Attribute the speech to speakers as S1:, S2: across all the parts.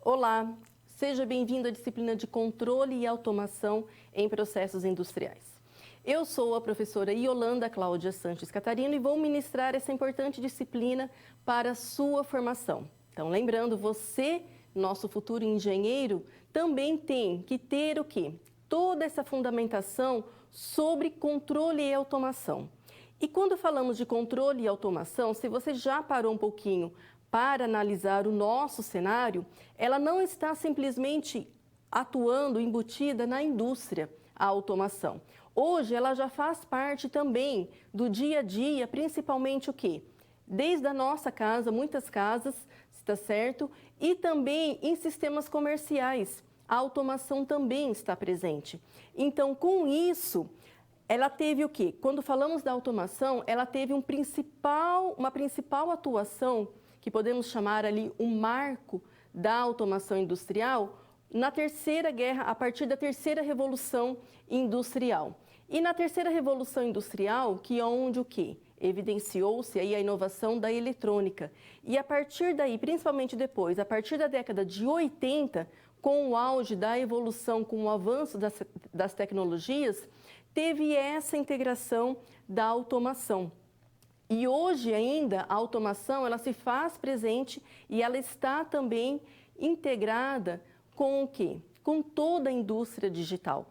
S1: Olá, seja bem-vindo à disciplina de Controle e Automação em Processos Industriais. Eu sou a professora Yolanda Cláudia Sanches Catarino e vou ministrar essa importante disciplina para a sua formação. Então, lembrando, você, nosso futuro engenheiro, também tem que ter o quê? Toda essa fundamentação sobre controle e automação. E quando falamos de controle e automação, se você já parou um pouquinho para analisar o nosso cenário, ela não está simplesmente atuando embutida na indústria, a automação. Hoje ela já faz parte também do dia a dia, principalmente o quê? Desde a nossa casa, muitas casas, está certo? E também em sistemas comerciais, a automação também está presente. Então, com isso, ela teve o quê? Quando falamos da automação, ela teve uma principal atuação, que podemos chamar ali um marco da automação industrial, na terceira guerra, a partir da terceira revolução industrial. E na terceira revolução industrial, que é onde o quê? Evidenciou-se aí a inovação da eletrônica. E a partir daí, principalmente depois, a partir da década de 80, com o auge da evolução, com o avanço das tecnologias, teve essa integração da automação. E hoje ainda a automação ela se faz presente e ela está também integrada com o quê? Com toda a indústria digital.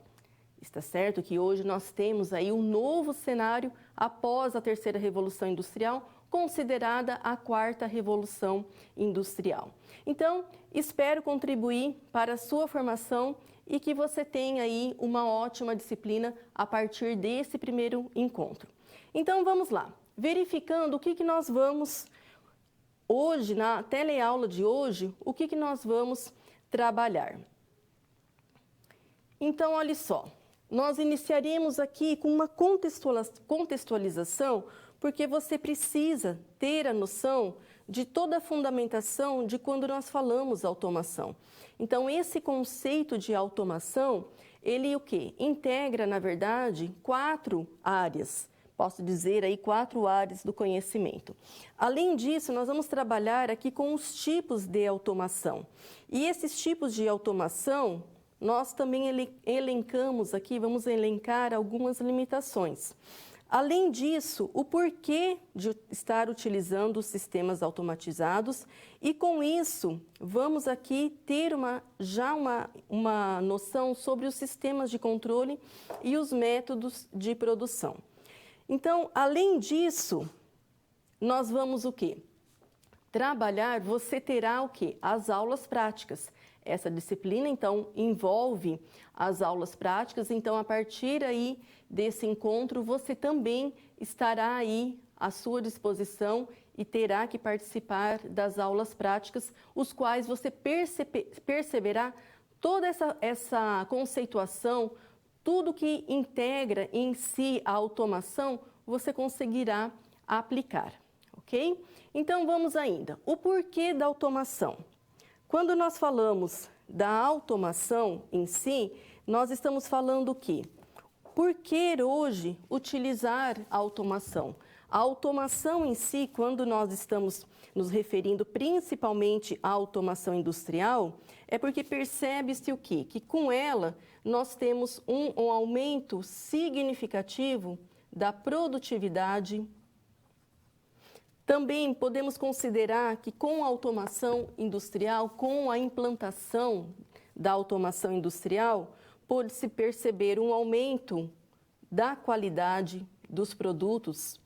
S1: Está certo que hoje nós temos aí um novo cenário após a terceira revolução industrial, considerada a quarta revolução industrial. Então, espero contribuir para a sua formação e que você tenha aí uma ótima disciplina a partir desse primeiro encontro. Então, vamos lá. Verificando o que nós vamos, hoje, na teleaula de hoje, o que nós vamos trabalhar. Então, olha só, nós iniciaremos aqui com uma contextualização, porque você precisa ter a noção de toda a fundamentação de quando nós falamos automação. Então, esse conceito de automação, ele o quê? Integra, na verdade, 4 áreas. Posso dizer aí 4 áreas do conhecimento. Além disso, nós vamos trabalhar aqui com os tipos de automação. E esses tipos de automação, nós também elencamos aqui, vamos elencar algumas limitações. Além disso, o porquê de estar utilizando sistemas automatizados e com isso vamos aqui ter uma noção sobre os sistemas de controle e os métodos de produção. Então, além disso, nós vamos o quê? Trabalhar, você terá o quê? As aulas práticas. Essa disciplina, então, envolve as aulas práticas. Então, a partir aí desse encontro, você também estará aí à sua disposição e terá que participar das aulas práticas, os quais você perceberá toda essa conceituação, tudo que integra em si a automação, você conseguirá aplicar, ok? Então, vamos ainda. O porquê da automação? Quando nós falamos da automação em si, nós estamos falando o quê? Por que hoje utilizar a automação? A automação em si, quando nós estamos nos referindo principalmente à automação industrial, é porque percebe-se o quê? Que com ela nós temos um aumento significativo da produtividade. Também podemos considerar que com a automação industrial, com a implantação da automação industrial, pode-se perceber um aumento da qualidade dos produtos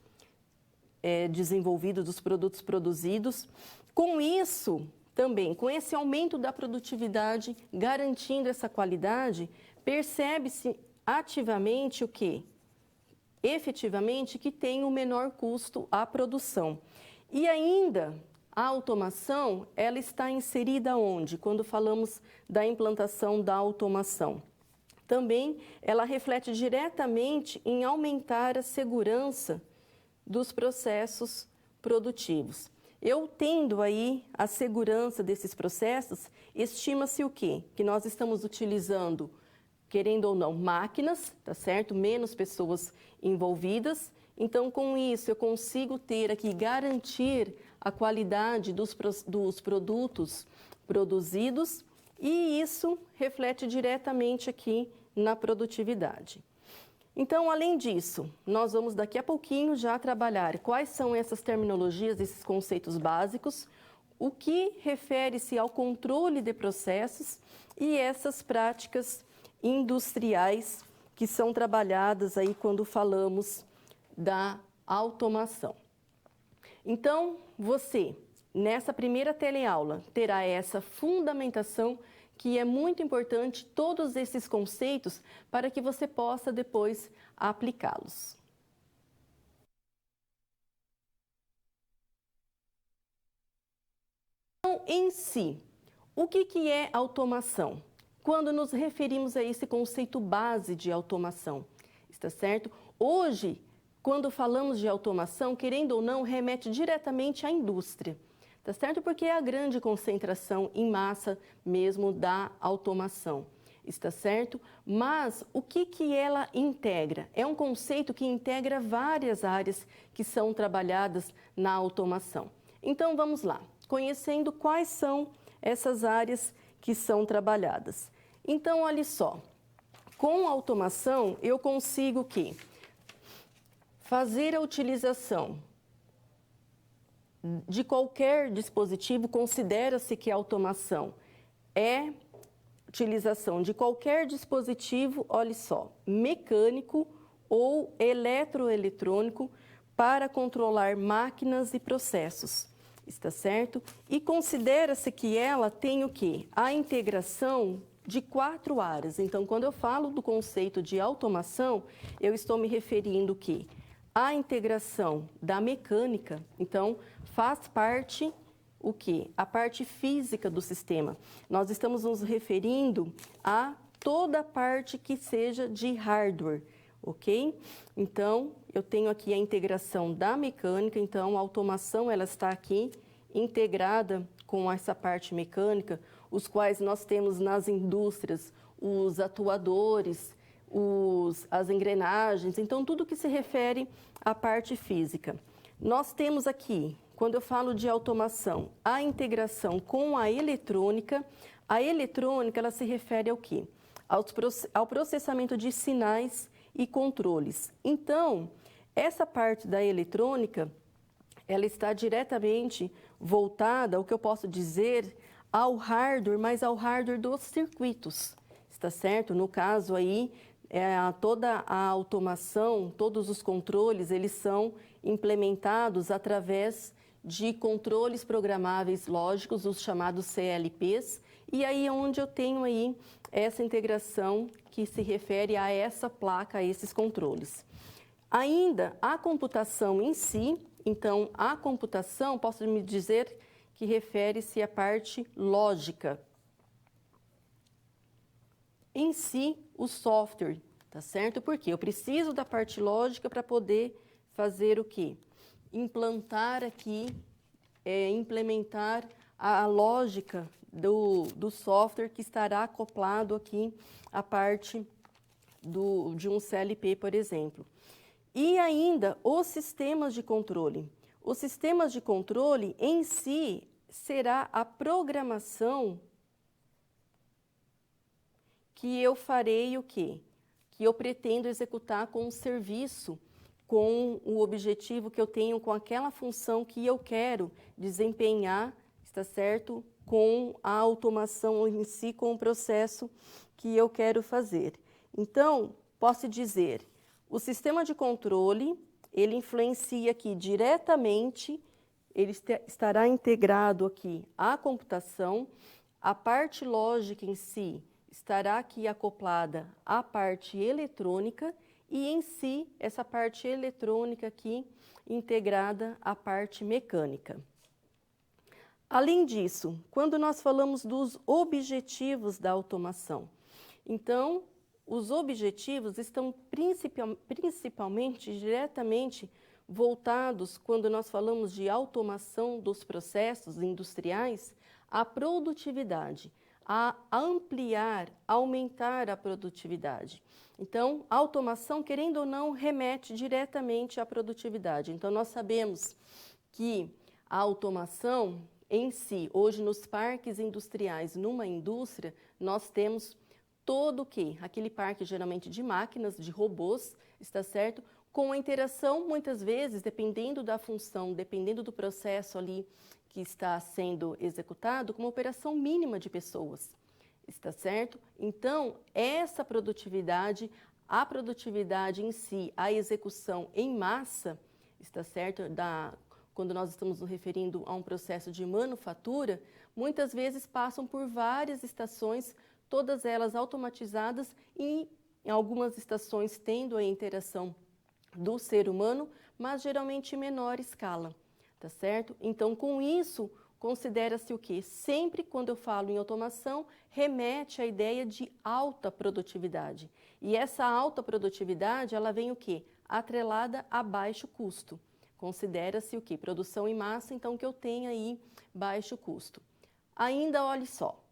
S1: desenvolvidos, dos produtos produzidos. Com isso, também, com esse aumento da produtividade, garantindo essa qualidade, percebe-se ativamente o quê? Efetivamente que tem um menor custo à produção. E ainda, a automação, ela está inserida onde? Quando falamos da implantação da automação. Também, ela reflete diretamente em aumentar a segurança dos processos produtivos. Eu tendo aí a segurança desses processos, estima-se o quê? Que nós estamos utilizando, querendo ou não, máquinas, tá certo? Menos pessoas envolvidas. Então, com isso, eu consigo ter aqui, garantir a qualidade dos produtos produzidos, e isso reflete diretamente aqui na produtividade. Então, além disso, nós vamos daqui a pouquinho já trabalhar quais são essas terminologias, esses conceitos básicos, o que refere-se ao controle de processos e essas práticas industriais que são trabalhadas aí quando falamos da automação. Então, você, nessa primeira teleaula, terá essa fundamentação que é muito importante, todos esses conceitos, para que você possa depois aplicá-los. Então, em si, o que é automação? Quando nos referimos a esse conceito base de automação, está certo? Hoje, quando falamos de automação, querendo ou não, remete diretamente à indústria, tá certo? Porque é a grande concentração em massa mesmo da automação, está certo? Mas o que ela integra? É um conceito que integra várias áreas que são trabalhadas na automação. Então, vamos lá, conhecendo quais são essas áreas que são trabalhadas. Então, olha só, com a automação eu consigo que fazer a utilização de qualquer dispositivo, considera-se que a automação é utilização de qualquer dispositivo, olha só, mecânico ou eletroeletrônico para controlar máquinas e processos, está certo? E considera-se que ela tem o quê? A integração de 4 áreas. Então, quando eu falo do conceito de automação, eu estou me referindo que a integração da mecânica, então, faz parte o quê? A parte física do sistema. Nós estamos nos referindo a toda a parte que seja de hardware, ok? Então, eu tenho aqui a integração da mecânica, então a automação ela está aqui integrada com essa parte mecânica, os quais nós temos nas indústrias, os atuadores, as engrenagens, então tudo que se refere à parte física. Nós temos aqui, quando eu falo de automação, a integração com a eletrônica ela se refere ao quê? Ao processamento de sinais e controles. Então, essa parte da eletrônica, ela está diretamente voltada, ao que eu posso dizer, ao hardware, mas ao hardware dos circuitos, está certo? No caso aí, toda a automação, todos os controles, eles são implementados através de controles programáveis lógicos, os chamados CLPs, e aí é onde eu tenho aí essa integração que se refere a essa placa, a esses controles. Ainda a computação em si, então a computação, posso me dizer que refere-se à parte lógica. Em si, o software, tá certo? Porque eu preciso da parte lógica para poder fazer o quê? Implantar aqui, implementar a lógica do software que estará acoplado aqui à parte de um CLP, por exemplo. E ainda os sistemas de controle. Os sistemas de controle em si será a programação que eu farei o quê? Que eu pretendo executar com um serviço, com o objetivo que eu tenho, com aquela função que eu quero desempenhar, está certo? Com a automação em si, com o processo que eu quero fazer. Então, posso dizer, o sistema de controle, ele influencia aqui diretamente, ele estará integrado aqui à computação, a parte lógica em si estará aqui acoplada à parte eletrônica e em si essa parte eletrônica aqui integrada à parte mecânica. Além disso, quando nós falamos dos objetivos da automação, então os objetivos estão principalmente, diretamente voltados, quando nós falamos de automação dos processos industriais, à produtividade, a ampliar, aumentar a produtividade. Então, a automação, querendo ou não, remete diretamente à produtividade. Então, nós sabemos que A automação em si, hoje nos parques industriais, numa indústria, nós temos todo o quê? Aquele parque geralmente de máquinas, de robôs, está certo? Com a interação, muitas vezes, dependendo da função, dependendo do processo ali que está sendo executado, com uma operação mínima de pessoas, está certo? Então, essa produtividade, a produtividade em si, a execução em massa, está certo? Quando nós estamos nos referindo a um processo de manufatura, muitas vezes passam por várias estações, todas elas automatizadas e em algumas estações tendo a interação do ser humano, mas geralmente em menor escala, tá certo? Então, com isso, considera-se o quê? Sempre quando eu falo em automação, remete à ideia de alta produtividade. E essa alta produtividade, ela vem o quê? Atrelada a baixo custo. Considera-se o quê? Produção em massa, então que eu tenha aí baixo custo. Ainda, olhe só,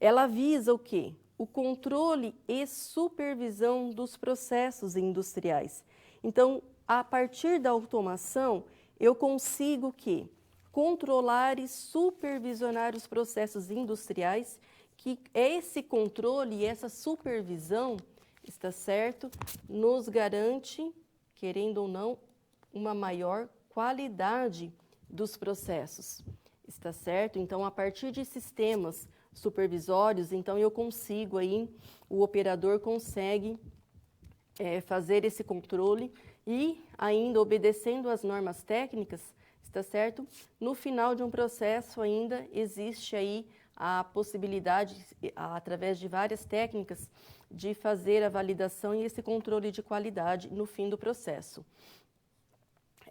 S1: ela visa o quê? O controle e supervisão dos processos industriais. Então, a partir da automação, eu consigo o quê? Controlar e supervisionar os processos industriais, que esse controle e essa supervisão, está certo, nos garante, querendo ou não, uma maior qualidade dos processos, está certo? Então, a partir de sistemas supervisórios, então eu consigo aí, o operador consegue fazer esse controle e ainda obedecendo às normas técnicas, está certo? No final de um processo ainda existe aí a possibilidade, através de várias técnicas, de fazer a validação e esse controle de qualidade no fim do processo.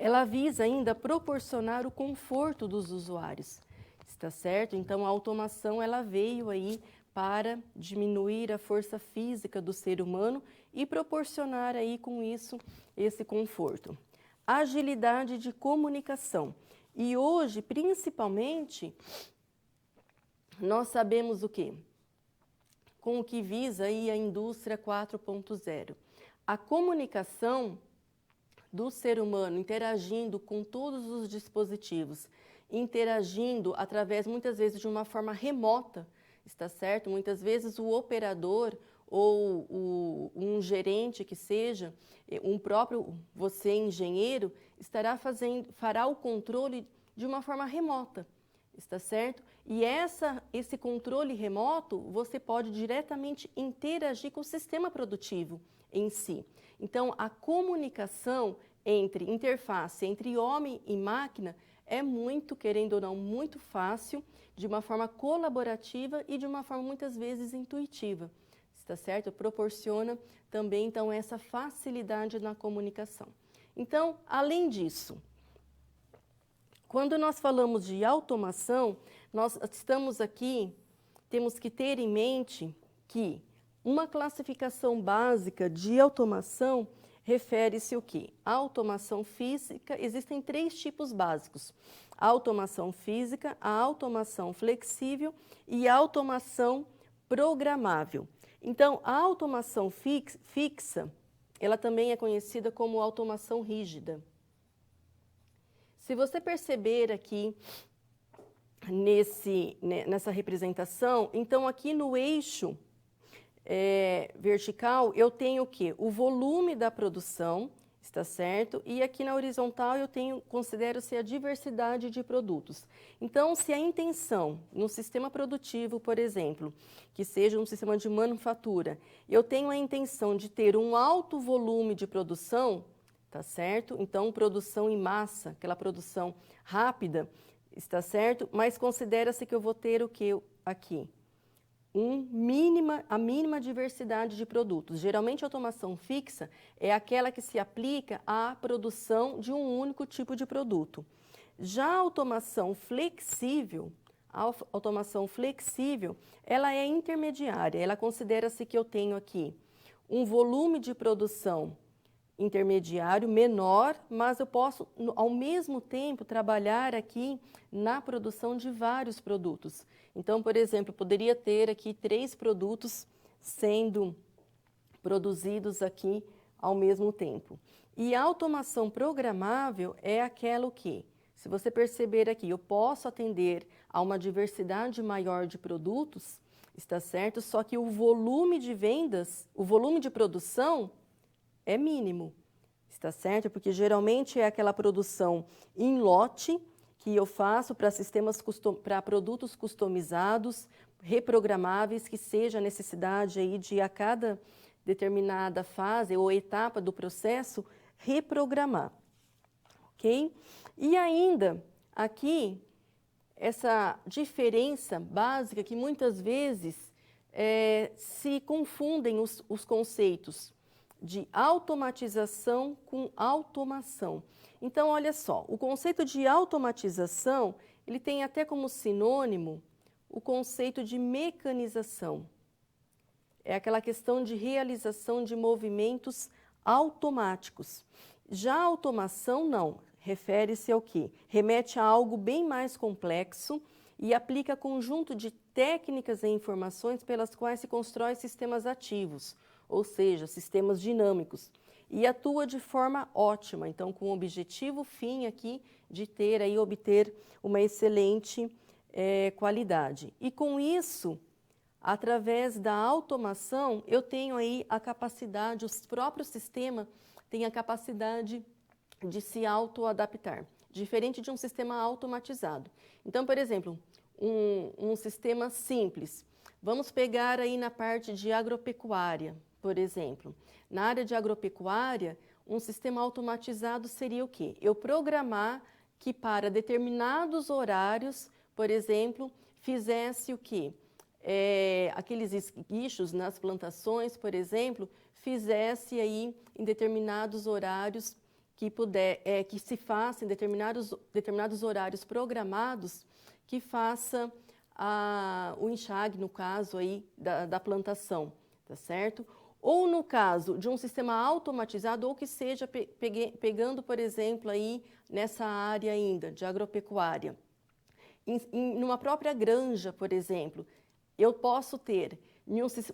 S1: Ela visa ainda proporcionar o conforto dos usuários, está certo? Então, a automação ela veio aí para diminuir a força física do ser humano e proporcionar aí com isso esse conforto. Agilidade de comunicação. E hoje, principalmente, nós sabemos o quê? Com o que visa aí a indústria 4.0. A comunicação do ser humano interagindo com todos os dispositivos, interagindo através, muitas vezes, de uma forma remota, está certo? Muitas vezes o operador ou um gerente que seja, você engenheiro, fará o controle de uma forma remota, está certo? E esse controle remoto, você pode diretamente interagir com o sistema produtivo em si. Então, a comunicação interface entre homem e máquina é muito, querendo ou não, muito fácil, de uma forma colaborativa e de uma forma muitas vezes intuitiva, está certo? Proporciona também, então, essa facilidade na comunicação. Então, além disso, quando nós falamos de automação, nós estamos aqui, temos que ter em mente que uma classificação básica de automação refere-se o quê? A automação física, existem 3 tipos básicos: a automação física, a automação flexível e a automação programável. Então, a automação fixa, ela também é conhecida como automação rígida. Se você perceber aqui nessa representação, então aqui no eixo vertical eu tenho o quê? O volume da produção, está certo? E aqui na horizontal considero-se a diversidade de produtos. Então, se a intenção no sistema produtivo, por exemplo, que seja um sistema de manufatura, eu tenho a intenção de ter um alto volume de produção, tá certo? Então, produção em massa, aquela produção rápida, está certo? Mas considera-se que eu vou ter o que aqui? A mínima diversidade de produtos. Geralmente, a automação fixa é aquela que se aplica à produção de um único tipo de produto. Já a automação flexível, ela é intermediária. Ela considera-se que eu tenho aqui um volume de produção intermediário menor, mas eu posso, ao mesmo tempo, trabalhar aqui na produção de vários produtos. Então, por exemplo, poderia ter aqui 3 produtos sendo produzidos aqui ao mesmo tempo. E a automação programável é aquela o quê? Se você perceber aqui, eu posso atender a uma diversidade maior de produtos, está certo? Só que o volume de vendas, o volume de produção é mínimo, está certo? Porque geralmente é aquela produção em lote que eu faço para para produtos customizados, reprogramáveis, que seja a necessidade aí de a cada determinada fase ou etapa do processo reprogramar, ok? E ainda aqui essa diferença básica que muitas vezes se confundem os conceitos de automatização com automação. Então, olha só, o conceito de automatização, ele tem até como sinônimo o conceito de mecanização. É aquela questão de realização de movimentos automáticos. Já a automação, não. Refere-se ao quê? Remete a algo bem mais complexo e aplica conjunto de técnicas e informações pelas quais se constrói sistemas ativos, ou seja, sistemas dinâmicos, e atua de forma ótima, então com o objetivo fim aqui de obter uma excelente qualidade. E com isso, através da automação, eu tenho aí a capacidade, os próprios sistemas têm a capacidade de se auto-adaptar, diferente de um sistema automatizado. Então, por exemplo, um sistema simples. Vamos pegar aí na parte de agropecuária, por exemplo. Na área de agropecuária, um sistema automatizado seria o quê? Eu programar que para determinados horários, por exemplo, fizesse o quê? Aqueles esguichos nas plantações, por exemplo, fizesse aí em determinados horários que se faça em determinados horários programados, que faça o enxágue, no caso aí da plantação, tá certo? Ou no caso de um sistema automatizado, ou que seja pegando, por exemplo, aí nessa área ainda de agropecuária. Numa própria granja, por exemplo, eu posso ter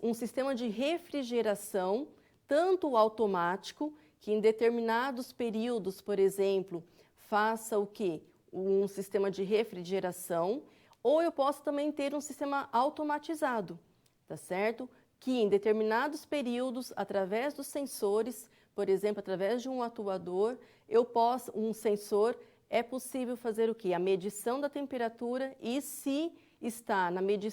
S1: um sistema de refrigeração, tanto automático, que em determinados períodos, por exemplo, faça o quê? Um sistema de refrigeração, ou eu posso também ter um sistema automatizado, tá certo? Que em determinados períodos, através dos sensores, por exemplo, através de um atuador, um sensor, é possível fazer o quê? A medição da temperatura e se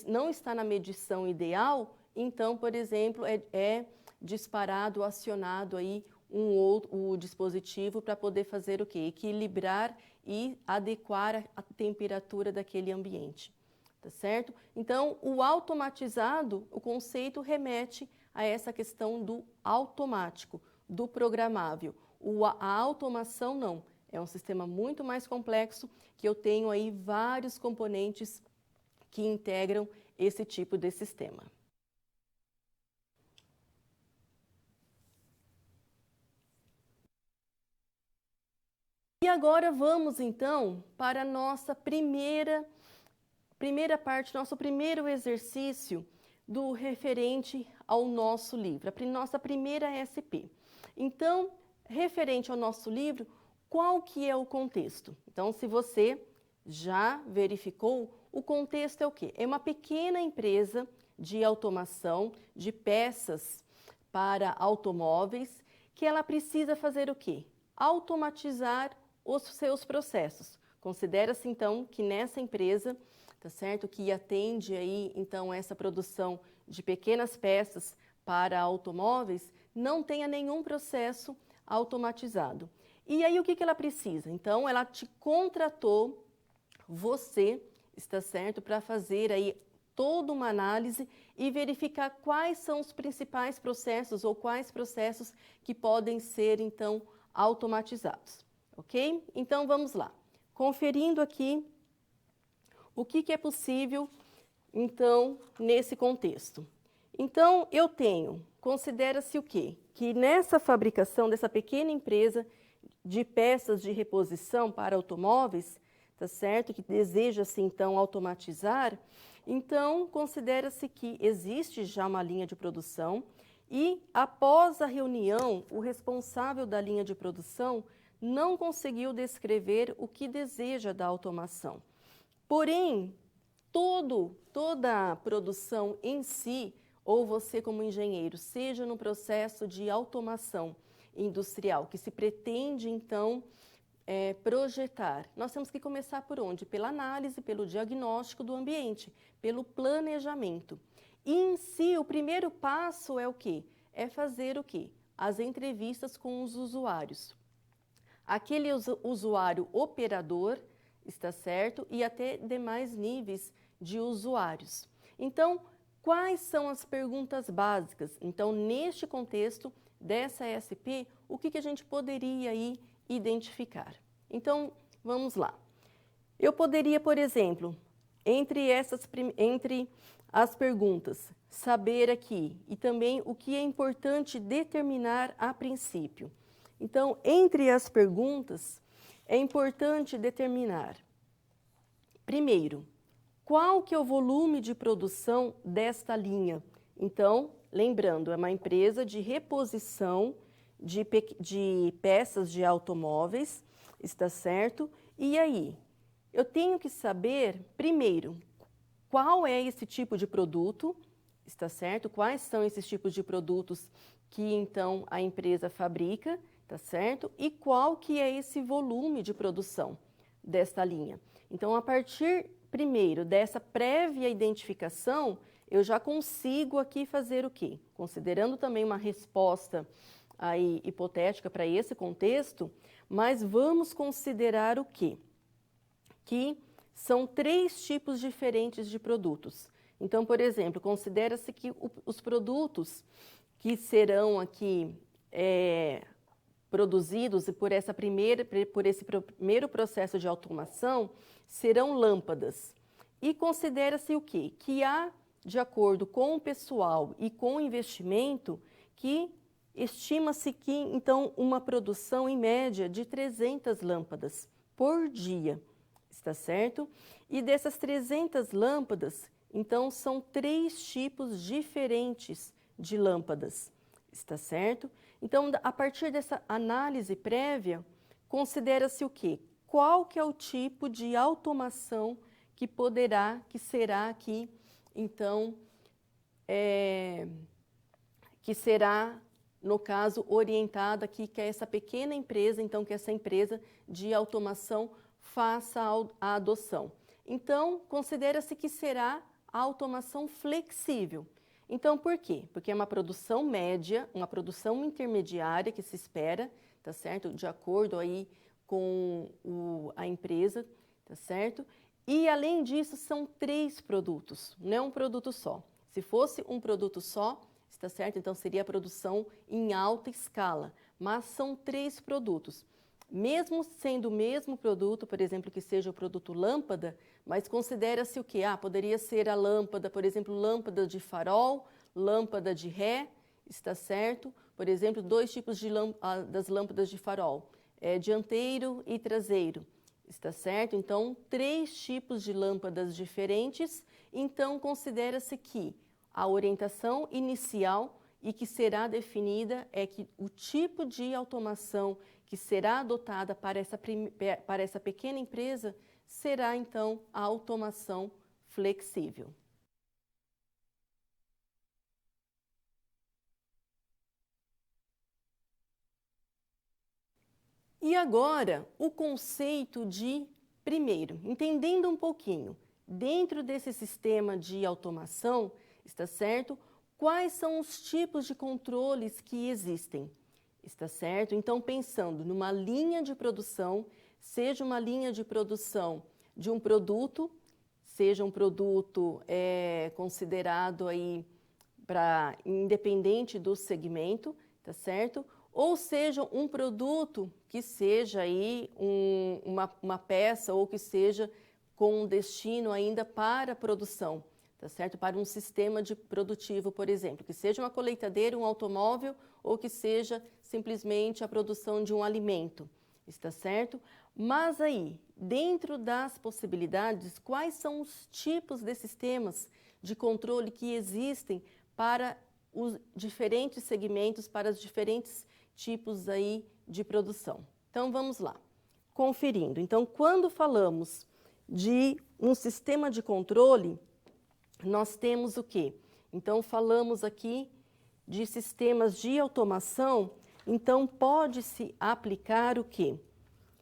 S1: não está na medição ideal, então, por exemplo, é disparado, acionado aí o dispositivo para poder fazer o quê? Equilibrar e adequar a temperatura daquele ambiente, tá certo? Então, o automatizado, o conceito remete a essa questão do automático, do programável. A automação não, é um sistema muito mais complexo que eu tenho aí vários componentes que integram esse tipo de sistema. E agora vamos então para a nossa primeira parte, nosso primeiro exercício do referente ao nosso livro, a nossa primeira SP. Então, referente ao nosso livro, qual que é o contexto? Então, se você já verificou, o contexto é o quê? É uma pequena empresa de automação de peças para automóveis que ela precisa fazer o quê? Automatizar os seus processos. Considera-se, então, que nessa empresa, tá certo? Que atende aí, então, essa produção de pequenas peças para automóveis, não tenha nenhum processo automatizado. E aí, o que ela precisa? Então, ela te contratou, você, está certo? Para fazer aí toda uma análise e verificar quais são os principais processos ou quais processos que podem ser, então, automatizados. Ok? Então, vamos lá. Conferindo aqui o que é possível, então, nesse contexto. Então, considera-se o quê? Que nessa fabricação dessa pequena empresa de peças de reposição para automóveis, tá certo? Que deseja-se, então, automatizar, então, considera-se que existe já uma linha de produção e, após a reunião, o responsável da linha de produção não conseguiu descrever o que deseja da automação. Porém, toda a produção em si, ou você como engenheiro, seja no processo de automação industrial, que se pretende então projetar, nós temos que começar por onde? Pela análise, pelo diagnóstico do ambiente, pelo planejamento. E em si, o primeiro passo é o quê? É fazer o quê? As entrevistas com os usuários. Aquele usuário operador, está certo? E até demais níveis de usuários. Então, quais são as perguntas básicas? Então, neste contexto dessa ESP, o que a gente poderia aí identificar? Então, vamos lá. Eu poderia, por exemplo, entre as perguntas, saber aqui e também o que é importante determinar a princípio. Então, entre as perguntas, é importante determinar, primeiro, qual que é o volume de produção desta linha? Então, lembrando, é uma empresa de reposição de peças de automóveis, está certo? E aí, eu tenho que saber, primeiro, qual é esse tipo de produto, está certo? Quais são esses tipos de produtos que, então, a empresa fabrica, está certo? E qual que é esse volume de produção desta linha? Então, a partir, primeiro, dessa prévia identificação, eu já consigo aqui fazer o quê? Considerando também uma resposta aí hipotética para esse contexto, mas vamos considerar o quê? Que são 3 tipos diferentes de produtos. Então, por exemplo, considera-se que os produtos que serão aqui produzidos por esse primeiro processo de automação serão lâmpadas. E considera-se o quê? Que há, de acordo com o pessoal e com o investimento, que estima-se que, então, uma produção em média de 300 lâmpadas por dia. Está certo? E dessas 300 lâmpadas, então, são 3 tipos diferentes de lâmpadas. Está certo? Então, a partir dessa análise prévia, considera-se o quê? Qual que é o tipo de automação que será aqui, então, que será, no caso, orientada aqui, que é essa pequena empresa, então, que essa empresa de automação faça a adoção. Então, considera-se que será a automação flexível. Então, por quê? Porque é uma produção média, uma produção intermediária que se espera, tá certo? De acordo aí com a empresa, tá certo? E, além disso, são 3 produtos, não é um produto só. Se fosse um produto só, está certo? Então, seria a produção em alta escala, mas são 3 produtos. Mesmo sendo o mesmo produto, por exemplo, que seja o produto lâmpada, mas considera-se o quê? Poderia ser a lâmpada, por exemplo, lâmpada de farol, lâmpada de ré, está certo? Por exemplo, 2 tipos das lâmpadas de farol, dianteiro e traseiro, está certo? Então, 3 tipos de lâmpadas diferentes, então considera-se que a orientação inicial e que será definida é que o tipo de automação que será adotada para essa pequena empresa será, então, a automação flexível. E agora, o conceito de, primeiro, entendendo um pouquinho, dentro desse sistema de automação, está certo? Quais são os tipos de controles que existem? Está certo? Então, pensando numa linha de produção, seja uma linha de produção de um produto, seja um produto considerado aí independente do segmento, tá certo? Ou seja um produto que seja aí uma peça ou que seja com destino ainda para a produção, tá certo? Para um sistema produtivo, por exemplo, que seja uma colheitadeira, um automóvel ou que seja simplesmente a produção de um alimento, está certo? Mas aí, dentro das possibilidades, quais são os tipos de sistemas de controle que existem para os diferentes segmentos, para os diferentes tipos aí de produção? Então, vamos lá. Conferindo. Então, quando falamos de um sistema de controle, nós temos o quê? Então, falamos aqui de sistemas de automação, então pode-se aplicar o quê?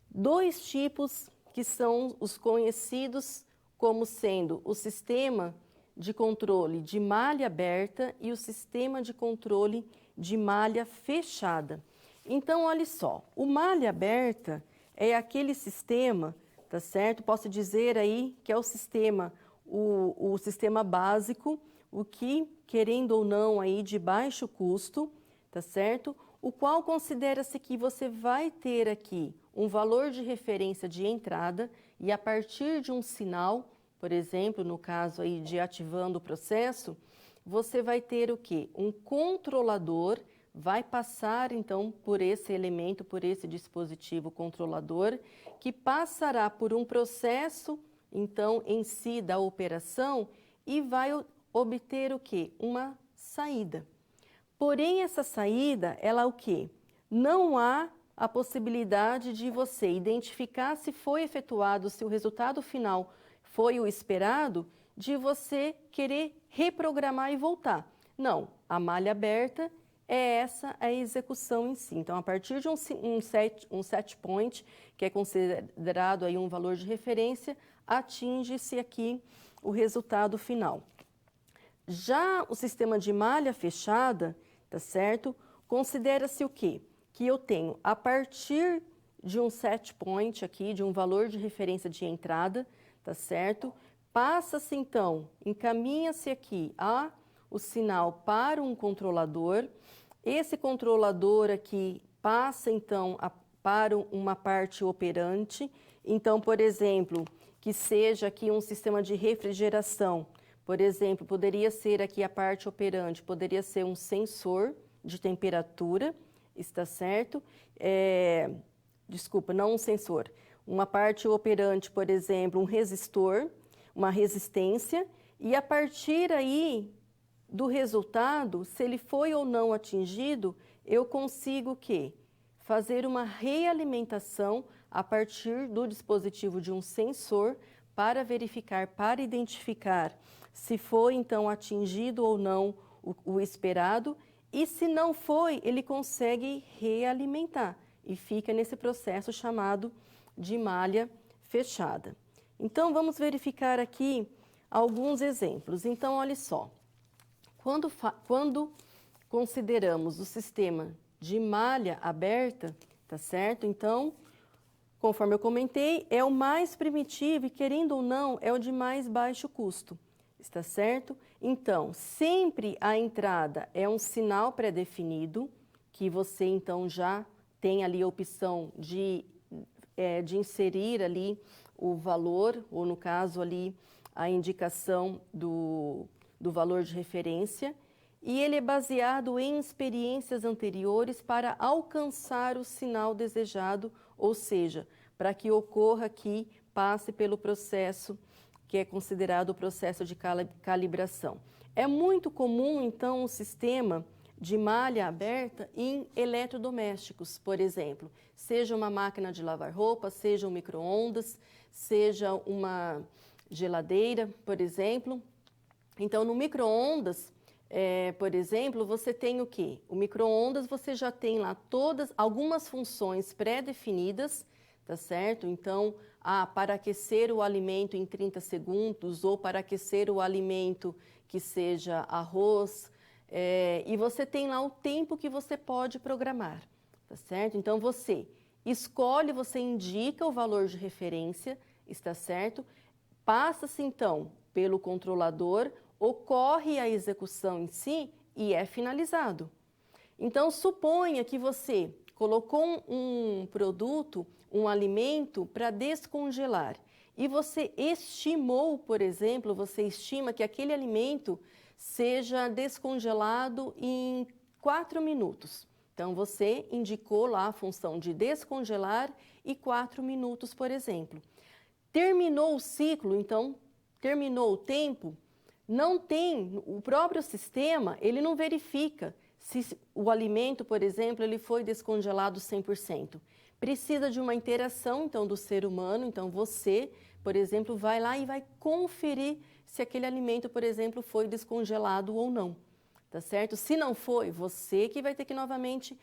S1: Dois tipos que são os conhecidos como sendo o sistema de controle de malha aberta e o sistema de controle de malha fechada. Então, olha só, o malha aberta é aquele sistema, tá certo? Posso dizer aí que é o sistema básico, o que, querendo ou não, aí de baixo custo, tá certo? O qual considera-se que você vai ter aqui um valor de referência de entrada e a partir de um sinal, por exemplo, no caso aí de ativando o processo, você vai ter o quê? Um controlador vai passar então por esse elemento, por esse dispositivo controlador, que passará por um processo então em si da operação e vai obter o quê? Uma saída. Porém, essa saída, ela o quê? Não há a possibilidade de você identificar se foi efetuado, se o resultado final foi o esperado, de você querer reprogramar e voltar. Não, a malha aberta é essa a execução em si. Então, a partir de um set point, que é considerado aí um valor de referência, atinge-se aqui o resultado final. Já o sistema de malha fechada, tá certo? Considera-se o quê? Que eu tenho, a partir de um set point aqui, de um valor de referência de entrada, tá certo? Passa-se então, encaminha-se aqui o sinal para um controlador. Esse controlador aqui passa então para uma parte operante. Então, por exemplo, que seja aqui um sistema de refrigeração. Por exemplo, poderia ser aqui a parte operante, poderia ser um sensor de temperatura, está certo? Desculpa, não um sensor. Uma parte operante, por exemplo, um resistor, uma resistência, e a partir aí do resultado, se ele foi ou não atingido, eu consigo o quê? Fazer uma realimentação a partir do dispositivo de um sensor para verificar, para identificar se foi então atingido ou não o esperado, e se não foi, ele consegue realimentar e fica nesse processo chamado de malha fechada. Então, vamos verificar aqui alguns exemplos. Então, olha só, quando consideramos o sistema de malha aberta, tá certo? Então, conforme eu comentei, é o mais primitivo e, querendo ou não, é o de mais baixo custo. Está certo? Então, sempre a entrada é um sinal pré-definido, que você então já tem ali a opção de inserir ali o valor, ou no caso ali a indicação do valor de referência, e ele é baseado em experiências anteriores para alcançar o sinal desejado, ou seja, para que ocorra aqui, passe pelo processo que é considerado o processo de calibração. É muito comum, então, o sistema de malha aberta em eletrodomésticos, por exemplo, seja uma máquina de lavar roupa, seja um micro-ondas, seja uma geladeira, por exemplo. Então, no micro-ondas, por exemplo, você tem o quê? O micro-ondas você já tem lá algumas funções pré-definidas, tá certo? Então, para aquecer o alimento em 30 segundos ou para aquecer o alimento que seja arroz, e você tem lá o tempo que você pode programar, tá certo? Então, você escolhe, você indica o valor de referência, está certo? Passa-se, então, pelo controlador, ocorre a execução em si e é finalizado. Então, suponha que você colocou um produto, um alimento para descongelar e você estimou, por exemplo, você estima que aquele alimento seja descongelado em 4 minutos. Então, você indicou lá a função de descongelar e 4 minutos, por exemplo. Terminou o ciclo, então, terminou o tempo, não tem, o próprio sistema, ele não verifica se o alimento, por exemplo, ele foi descongelado 100%. precisa de uma interação, então, do ser humano. Então, você, por exemplo, vai lá e vai conferir se aquele alimento, por exemplo, foi descongelado ou não, tá certo? Se não foi, você que vai ter que novamente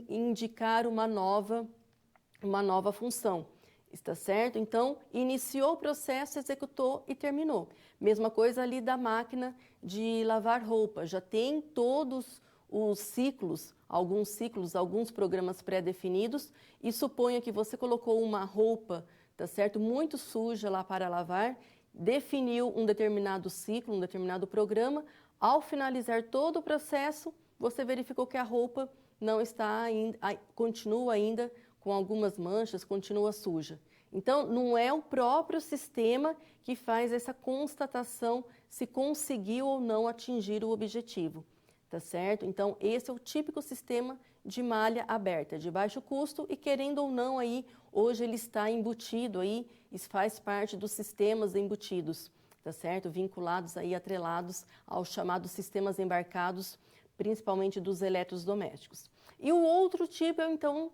S1: indicar uma nova função, está certo? Então, iniciou o processo, executou e terminou. Mesma coisa ali da máquina de lavar roupa, já tem todos os ciclos, alguns programas pré-definidos, e suponha que você colocou uma roupa, tá certo, muito suja lá para lavar, definiu um determinado ciclo, um determinado programa, ao finalizar todo o processo, você verificou que a roupa não está ainda, continua ainda com algumas manchas, continua suja. Então, não é o próprio sistema que faz essa constatação se conseguiu ou não atingir o objetivo, tá certo? Então, esse é o típico sistema de malha aberta, de baixo custo e, querendo ou não, aí, hoje ele está embutido aí, isso faz parte dos sistemas embutidos, tá certo? Vinculados aí, atrelados aos chamados sistemas embarcados, principalmente dos eletrodomésticos. E o outro tipo é, então,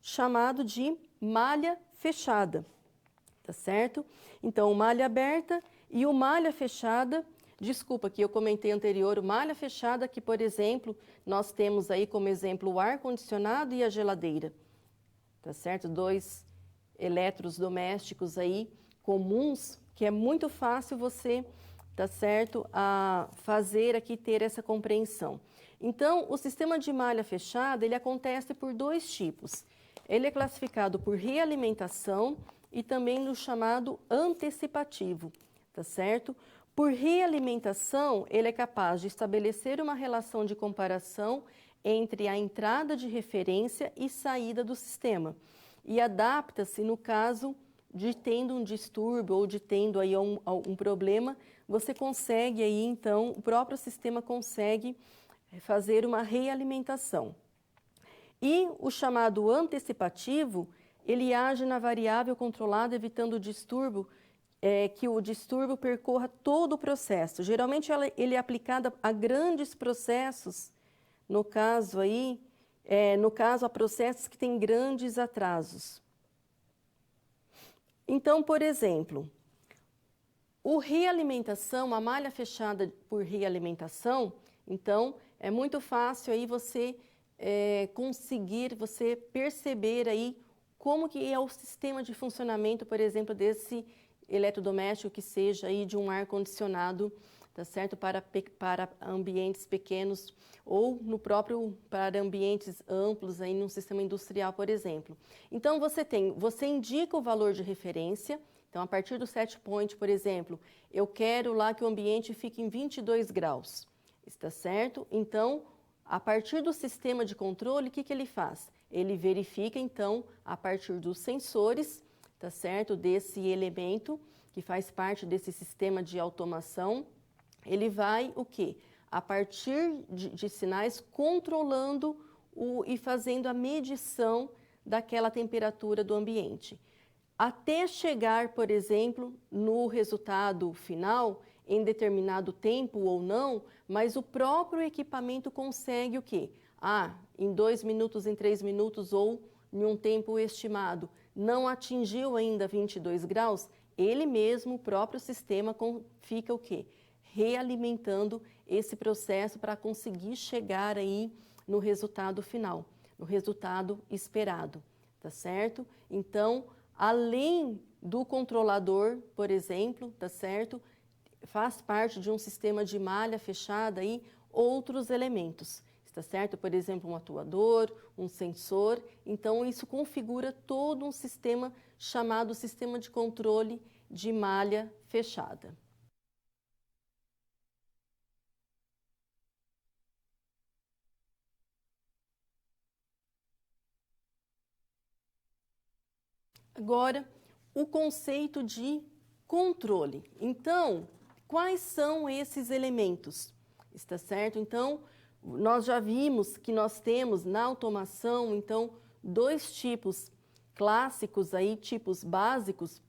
S1: chamado de malha fechada, tá certo? Então, malha aberta e o malha fechada, desculpa que eu comentei anterior, o malha fechada que, por exemplo, nós temos aí como exemplo o ar-condicionado e a geladeira, tá certo? 2 eletrodomésticos aí comuns, que é muito fácil você, tá certo, a fazer aqui, ter essa compreensão. Então, o sistema de malha fechada, ele acontece por 2 tipos. Ele é classificado por realimentação e também no chamado antecipativo, tá certo? Por realimentação, ele é capaz de estabelecer uma relação de comparação entre a entrada de referência e saída do sistema e adapta-se no caso de tendo um distúrbio ou de tendo aí um problema, você consegue aí então, o próprio sistema consegue fazer uma realimentação. E o chamado antecipativo, ele age na variável controlada, evitando o distúrbio, que o distúrbio percorra todo o processo. Geralmente ele é aplicado a grandes processos, no caso a processos que têm grandes atrasos. Então, por exemplo, o realimentação, a malha fechada por realimentação, então é muito fácil aí você você perceber aí como que é o sistema de funcionamento, por exemplo, desse eletrodoméstico que seja aí de um ar-condicionado, tá certo? Para ambientes pequenos ou para ambientes amplos aí num sistema industrial, por exemplo. Então, você indica o valor de referência. Então, a partir do set point, por exemplo, eu quero lá que o ambiente fique em 22 graus, está certo? Então, a partir do sistema de controle, o que ele faz? Ele verifica, então, a partir dos sensores, tá certo? Desse elemento que faz parte desse sistema de automação, ele vai o quê? A partir de sinais, controlando e fazendo a medição daquela temperatura do ambiente. Até chegar, por exemplo, no resultado final, em determinado tempo ou não, mas o próprio equipamento consegue o quê? Em 2 minutos, em 3 minutos ou em um tempo estimado, não atingiu ainda 22 graus, ele mesmo, o próprio sistema, fica o quê? Realimentando esse processo para conseguir chegar aí no resultado final, no resultado esperado, tá certo? Então, além do controlador, por exemplo, tá certo? Faz parte de um sistema de malha fechada aí outros elementos, está certo? Por exemplo, um atuador, um sensor. Então, isso configura todo um sistema chamado sistema de controle de malha fechada. Agora, o conceito de controle. Então, quais são esses elementos? Está certo? Então, nós já vimos que nós temos na automação, então, 2 tipos clássicos aí, tipos básicos,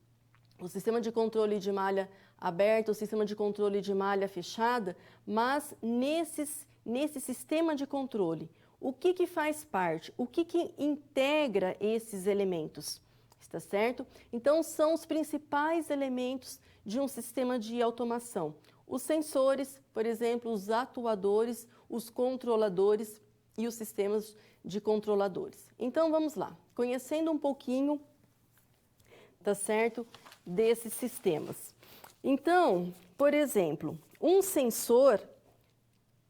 S1: o sistema de controle de malha aberta, o sistema de controle de malha fechada, mas nesse sistema de controle, O que faz parte? O que integra esses elementos? Está certo? Então, são os principais elementos de um sistema de automação. Os sensores, por exemplo, os atuadores, os controladores e os sistemas de controladores. Então, vamos lá. Conhecendo um pouquinho, tá certo, desses sistemas. Então, por exemplo, um sensor,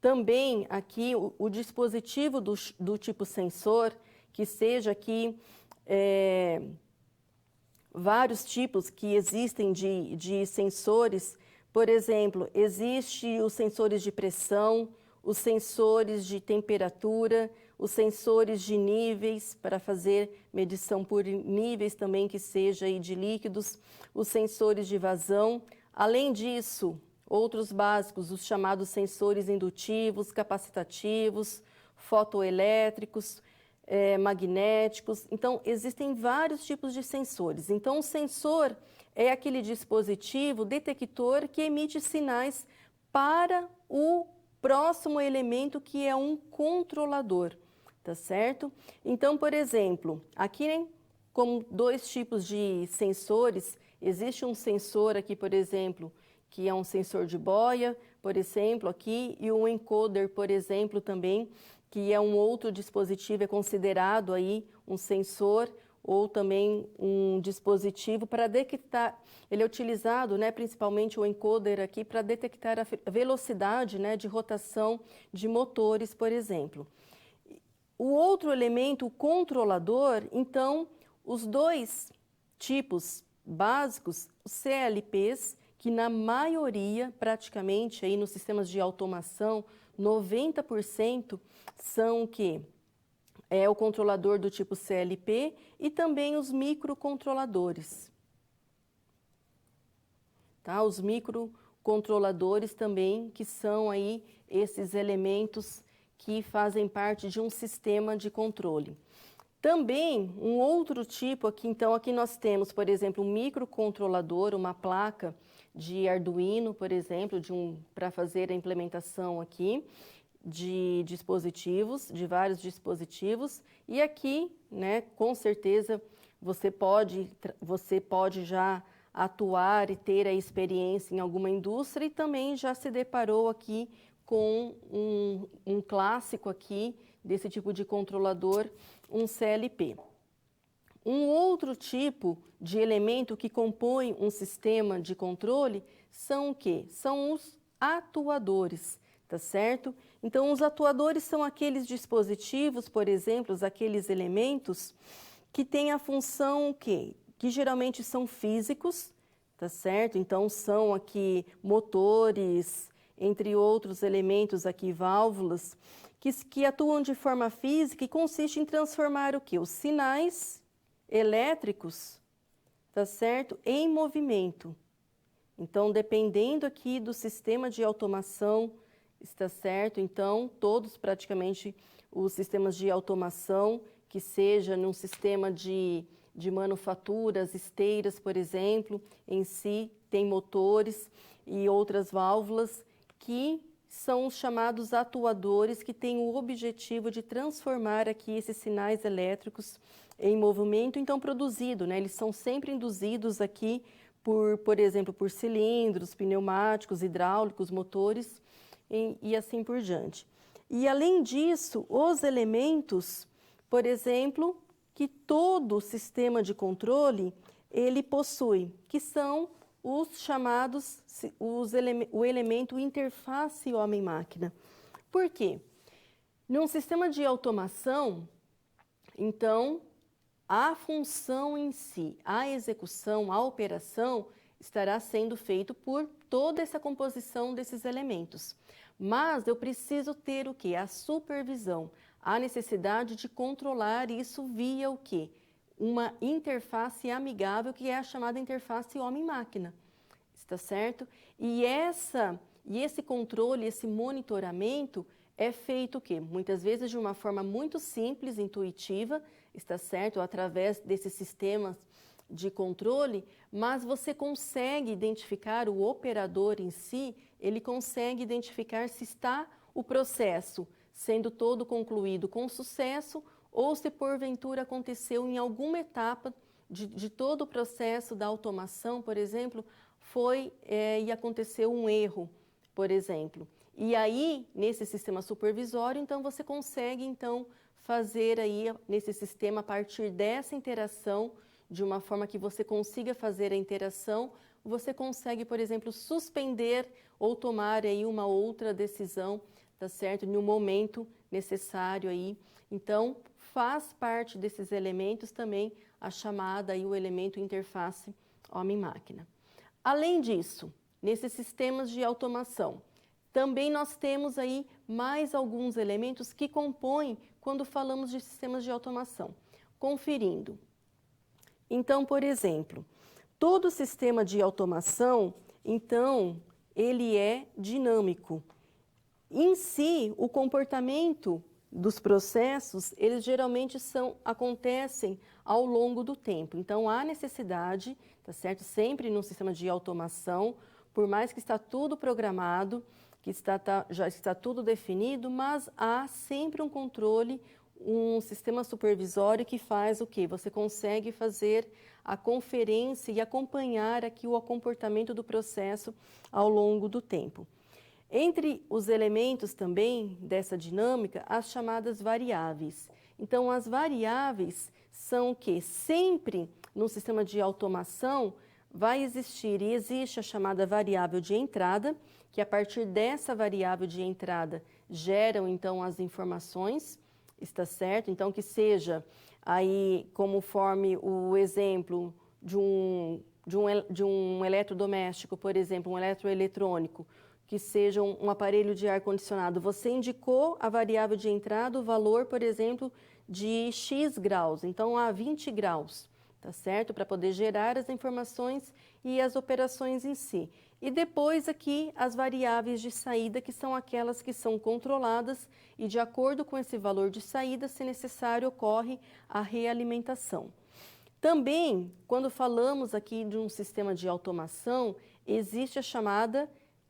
S1: também aqui, o dispositivo do tipo sensor, que seja aqui vários tipos que existem de sensores. Por exemplo, existem os sensores de pressão, os sensores de temperatura, os sensores de níveis, para fazer medição por níveis também, que seja aí de líquidos, os sensores de vazão. Além disso, outros básicos, os chamados sensores indutivos, capacitativos, fotoelétricos, magnéticos. Então, existem vários tipos de sensores. Então, o sensor é aquele dispositivo detector que emite sinais para o próximo elemento, que é um controlador, tá certo? Então, por exemplo, aqui, como dois tipos de sensores, existe um sensor aqui, por exemplo, que é um sensor de boia, por exemplo, aqui, e um encoder, por exemplo, também, que é um outro dispositivo, é considerado aí um sensor ou também um dispositivo para detectar. Ele é utilizado, né, principalmente o encoder aqui, para detectar a velocidade, né, de rotação de motores, por exemplo. O outro elemento, o controlador, então, os dois tipos básicos, os CLPs, que na maioria, praticamente, aí nos sistemas de automação, 90% são o quê? É o controlador do tipo CLP e também os microcontroladores. Tá? Os microcontroladores também, que são aí esses elementos que fazem parte de um sistema de controle. Também, um outro tipo aqui, então, aqui nós temos, por exemplo, um microcontrolador, uma placa de Arduino, por exemplo, para fazer a implementação aqui de dispositivos, de vários dispositivos. E aqui, né, com certeza, você pode já atuar e ter a experiência em alguma indústria e também já se deparou aqui com um clássico aqui desse tipo de controlador, um CLP. Um outro tipo de elemento que compõe um sistema de controle são o quê? São os atuadores, tá certo? Então, os atuadores são aqueles dispositivos, por exemplo, aqueles elementos que têm a função o quê? Que geralmente são físicos, tá certo? Então, são aqui motores, entre outros elementos aqui, válvulas, que atuam de forma física e consiste em transformar o quê? Os sinais elétricos, tá certo? Em movimento. Então, dependendo aqui do sistema de automação, está certo? Então, todos praticamente os sistemas de automação, que seja num sistema de manufaturas, esteiras, por exemplo, em si tem motores e outras válvulas que são os chamados atuadores, que têm o objetivo de transformar aqui esses sinais elétricos em movimento, então produzido, né? Eles são sempre induzidos aqui por exemplo, por cilindros, pneumáticos, hidráulicos, motores e assim por diante. E além disso, os elementos, por exemplo, que todo sistema de controle ele possui, que são os chamados, o elemento interface homem-máquina. Por quê? Num sistema de automação, então, a função em si, a execução, a operação, estará sendo feito por toda essa composição desses elementos. Mas eu preciso ter o quê? A supervisão, a necessidade de controlar isso via o quê? Uma interface amigável, que é a chamada interface homem-máquina. Está certo? E esse controle, esse monitoramento é feito o quê? Muitas vezes de uma forma muito simples, intuitiva, está certo? Através desses sistemas de controle, mas você consegue identificar o operador em si, ele consegue identificar se está o processo sendo todo concluído com sucesso, ou se porventura aconteceu em alguma etapa de todo o processo da automação, por exemplo, e aconteceu um erro, por exemplo. E aí, nesse sistema supervisório, então você consegue então fazer aí nesse sistema a partir dessa interação, de uma forma que você consiga fazer a interação, você consegue, por exemplo, suspender ou tomar aí uma outra decisão, tá certo? No momento necessário aí. Então, faz parte desses elementos também a chamada aí o elemento interface homem-máquina. Além disso, nesses sistemas de automação, também nós temos aí mais alguns elementos que compõem quando falamos de sistemas de automação. Conferindo. Então, por exemplo, todo sistema de automação, então, ele é dinâmico. Em si, o comportamento dos processos, eles geralmente acontecem ao longo do tempo. Então, há necessidade, tá certo? Sempre num sistema de automação, por mais que está tudo programado, que já está tudo definido, mas há sempre um controle, um sistema supervisório que faz o quê? Você consegue fazer a conferência e acompanhar aqui o comportamento do processo ao longo do tempo. Entre os elementos também dessa dinâmica, as chamadas variáveis. Então, as variáveis são o quê? Sempre no sistema de automação vai existir e existe a chamada variável de entrada, que a partir dessa variável de entrada geram então as informações, está certo? Então, que seja aí, conforme o exemplo de um eletrodoméstico, por exemplo, um eletroeletrônico, que seja um aparelho de ar-condicionado, você indicou a variável de entrada, o valor, por exemplo, de X graus, então há 20 graus, tá certo? Para poder gerar as informações e as operações em si. E depois aqui as variáveis de saída, que são aquelas que são controladas e de acordo com esse valor de saída, se necessário, ocorre a realimentação. Também, quando falamos aqui de um sistema de automação, existe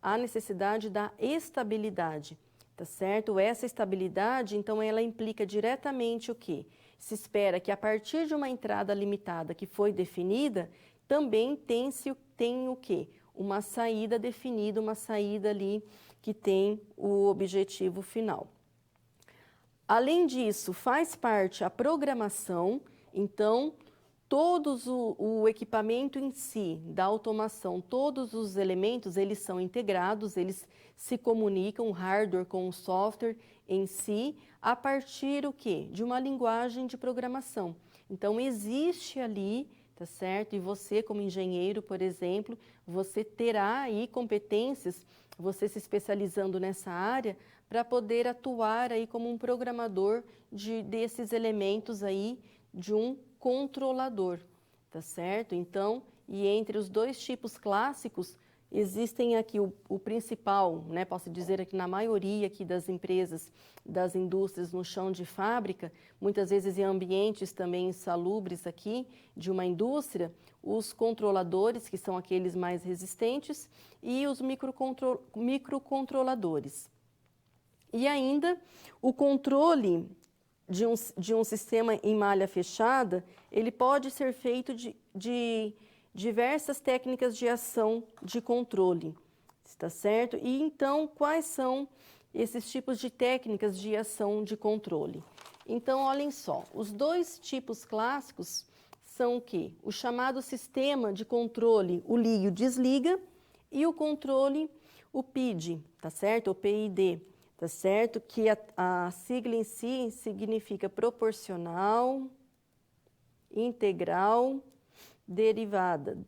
S1: a necessidade da estabilidade, tá certo? Essa estabilidade, então, ela implica diretamente o quê? Se espera que a partir de uma entrada limitada que foi definida, também tem o quê? Uma saída definida, uma saída ali que tem o objetivo final. Além disso, faz parte a programação, então, o equipamento em si, da automação, todos os elementos, eles são integrados, eles se comunicam, o hardware com o software em si, a partir o quê? De uma linguagem de programação. Então, existe ali, tá certo? E você, como engenheiro, por exemplo, você terá aí competências, você se especializando nessa área, para poder atuar aí como um programador desses elementos aí de um controlador, tá certo? Então, e entre os dois tipos clássicos, existem aqui o principal, né, posso dizer aqui na maioria aqui das empresas, das indústrias no chão de fábrica, muitas vezes em ambientes também insalubres aqui de uma indústria, os controladores, que são aqueles mais resistentes, e os microcontroladores. E ainda o controle de um sistema em malha fechada, ele pode ser feito de diversas técnicas de ação de controle, está certo? E então, quais são esses tipos de técnicas de ação de controle? Então, olhem só, os dois tipos clássicos são o quê? O chamado sistema de controle, o liga e o desliga, e o controle, o PID, tá certo? O PID. Tá certo? Que a sigla em si significa proporcional, integral, derivativa.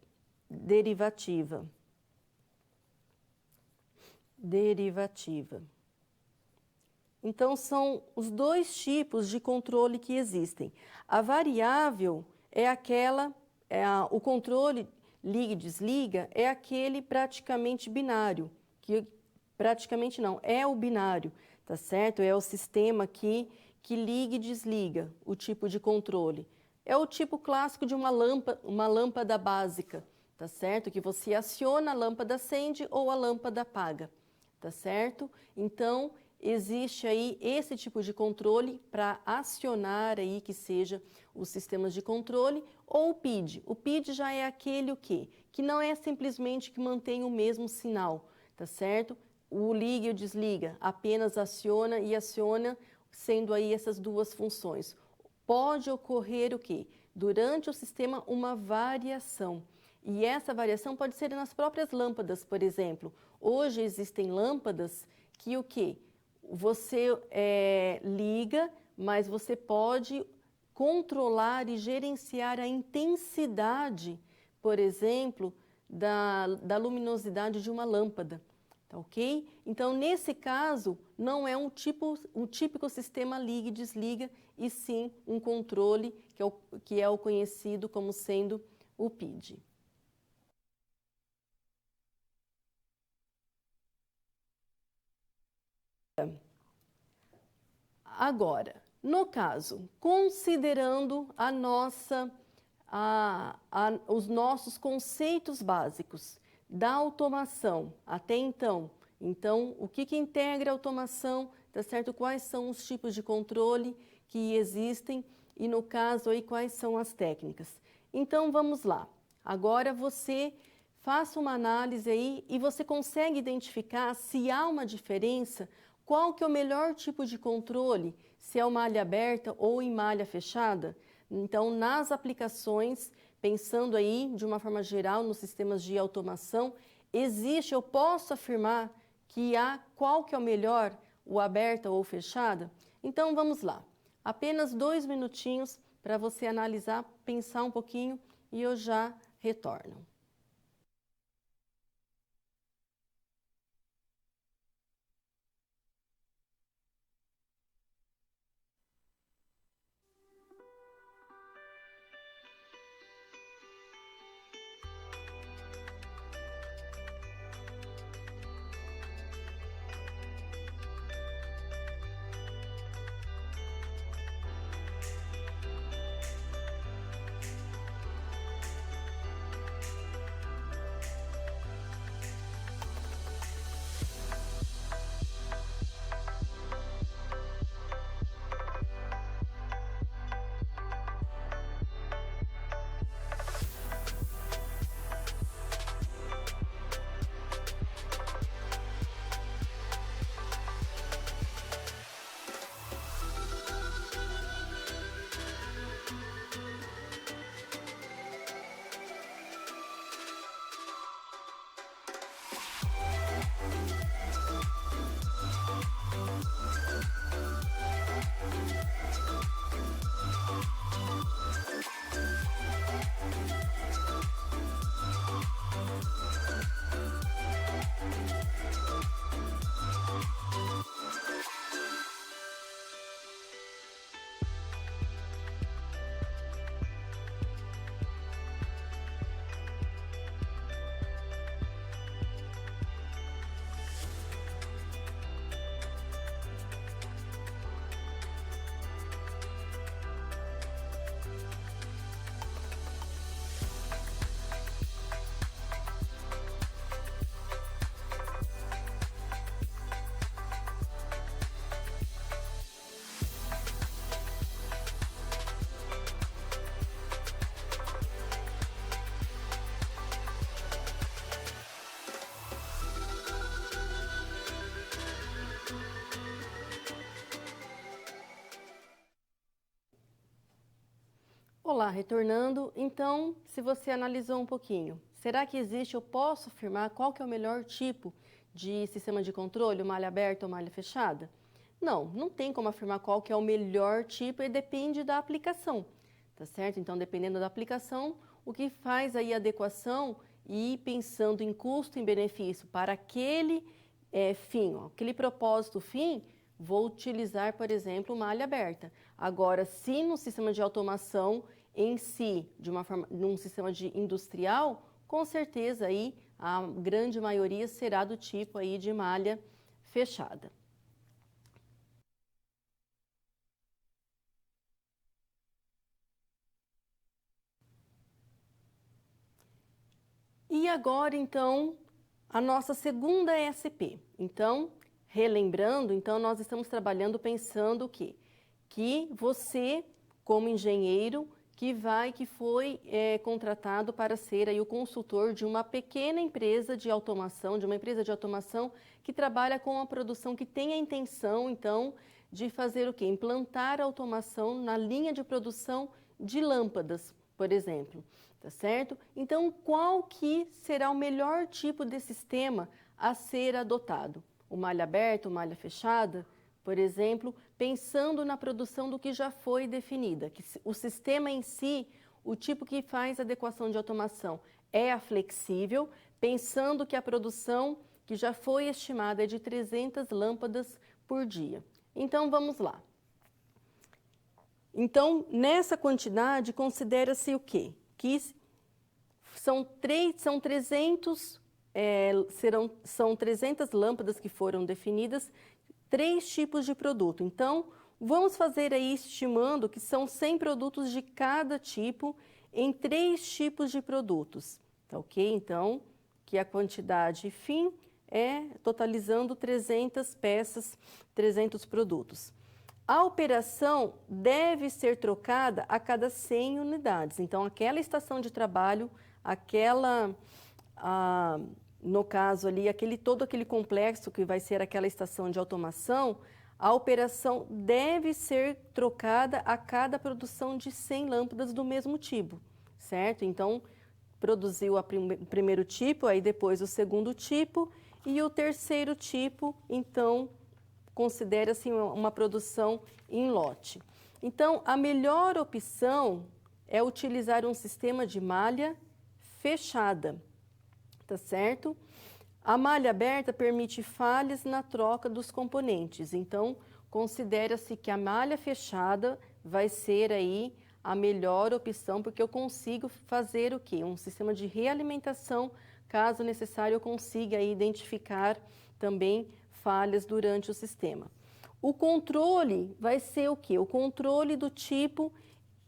S1: Então, são os dois tipos de controle que existem. A variável é o controle liga e desliga é aquele praticamente binário, praticamente não, é o binário, tá certo? É o sistema que liga e desliga o tipo de controle. É o tipo clássico de uma lâmpada básica, tá certo? Que você aciona, a lâmpada acende ou a lâmpada apaga, tá certo? Então, existe aí esse tipo de controle para acionar aí que seja os sistemas de controle ou o PID. O PID já é aquele o quê? Que não é simplesmente que mantém o mesmo sinal, tá certo? O liga e o desliga apenas aciona e aciona, sendo aí essas duas funções. Pode ocorrer o quê? Durante o sistema uma variação. E essa variação pode ser nas próprias lâmpadas, por exemplo. Hoje existem lâmpadas que o quê? Você liga, mas você pode controlar e gerenciar a intensidade, por exemplo, da luminosidade de uma lâmpada, tá ok? Então, nesse caso, não é um típico sistema liga e desliga, e sim um controle que é o conhecido como sendo o PID. Agora, no caso, considerando os nossos conceitos básicos da automação até então, o que integra a automação, tá certo? Quais são os tipos de controle que existem e, no caso, aí, quais são as técnicas? Então, vamos lá. Agora você faça uma análise aí e você consegue identificar se há uma diferença. Qual que é o melhor tipo de controle? Se é uma malha aberta ou em malha fechada? Então, nas aplicações, pensando aí de uma forma geral nos sistemas de automação, eu posso afirmar que qual que é o melhor, o aberta ou fechada? Então, vamos lá. Apenas 2 minutinhos para você analisar, pensar um pouquinho e eu já retorno. Olá, retornando. Então, se você analisou um pouquinho, será que eu posso afirmar qual que é o melhor tipo de sistema de controle, malha aberta ou malha fechada? Não tem como afirmar qual que é o melhor tipo e depende da aplicação, tá certo? Então, dependendo da aplicação, o que faz aí a adequação e pensando em custo e benefício para aquele fim, aquele propósito fim, vou utilizar, por exemplo, malha aberta. Agora, se no sistema de automação em si, num sistema de industrial, com certeza aí a grande maioria será do tipo aí de malha fechada. E agora, então, a nossa segunda SP. Então, relembrando, então nós estamos trabalhando pensando o quê? Que você, como engenheiro, que foi contratado para ser aí o consultor de uma pequena empresa de automação, que trabalha com a produção, que tem a intenção, então, de fazer o quê? Implantar automação na linha de produção de lâmpadas, por exemplo, tá certo? Então, qual que será o melhor tipo de sistema a ser adotado? O malha aberta, o malha fechada? Por exemplo, pensando na produção do que já foi definida, que o sistema em si, o tipo que faz adequação de automação é a flexível, pensando que a produção que já foi estimada é de 300 lâmpadas por dia. Então, vamos lá. Então, nessa quantidade, considera-se o quê? Que são 300 lâmpadas que foram definidas, 3 tipos de produto. Então, vamos fazer aí estimando que são 100 produtos de cada tipo em 3 tipos de produtos, tá ok? Então, que a quantidade fim é totalizando 300 peças, 300 produtos. A operação deve ser trocada a cada 100 unidades. Então, aquela estação de trabalho, no caso ali, todo aquele complexo que vai ser aquela estação de automação, a operação deve ser trocada a cada produção de 100 lâmpadas do mesmo tipo, certo? Então, produziu o primeiro tipo, aí depois o segundo tipo e o terceiro tipo, então, considera-se uma produção em lote. Então, a melhor opção é utilizar um sistema de malha fechada, tá certo? A malha aberta permite falhas na troca dos componentes, então considera-se que a malha fechada vai ser aí a melhor opção, porque eu consigo fazer o quê? Um sistema de realimentação, caso necessário eu consiga aí identificar também falhas durante o sistema. O controle vai ser o quê? O controle do tipo,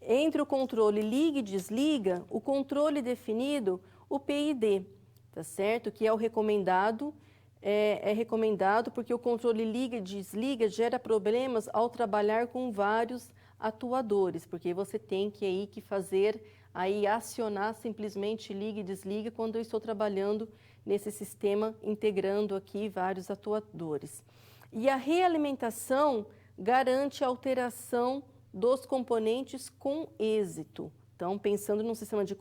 S1: entre o controle liga e desliga, o controle definido, o PID, tá certo? Que é o recomendado, é recomendado porque o controle liga e desliga gera problemas ao trabalhar com vários atuadores, porque você tem que fazer, acionar simplesmente liga e desliga quando eu estou trabalhando nesse sistema, integrando aqui vários atuadores. E a realimentação garante a alteração dos componentes com êxito. Então, pensando num sistema de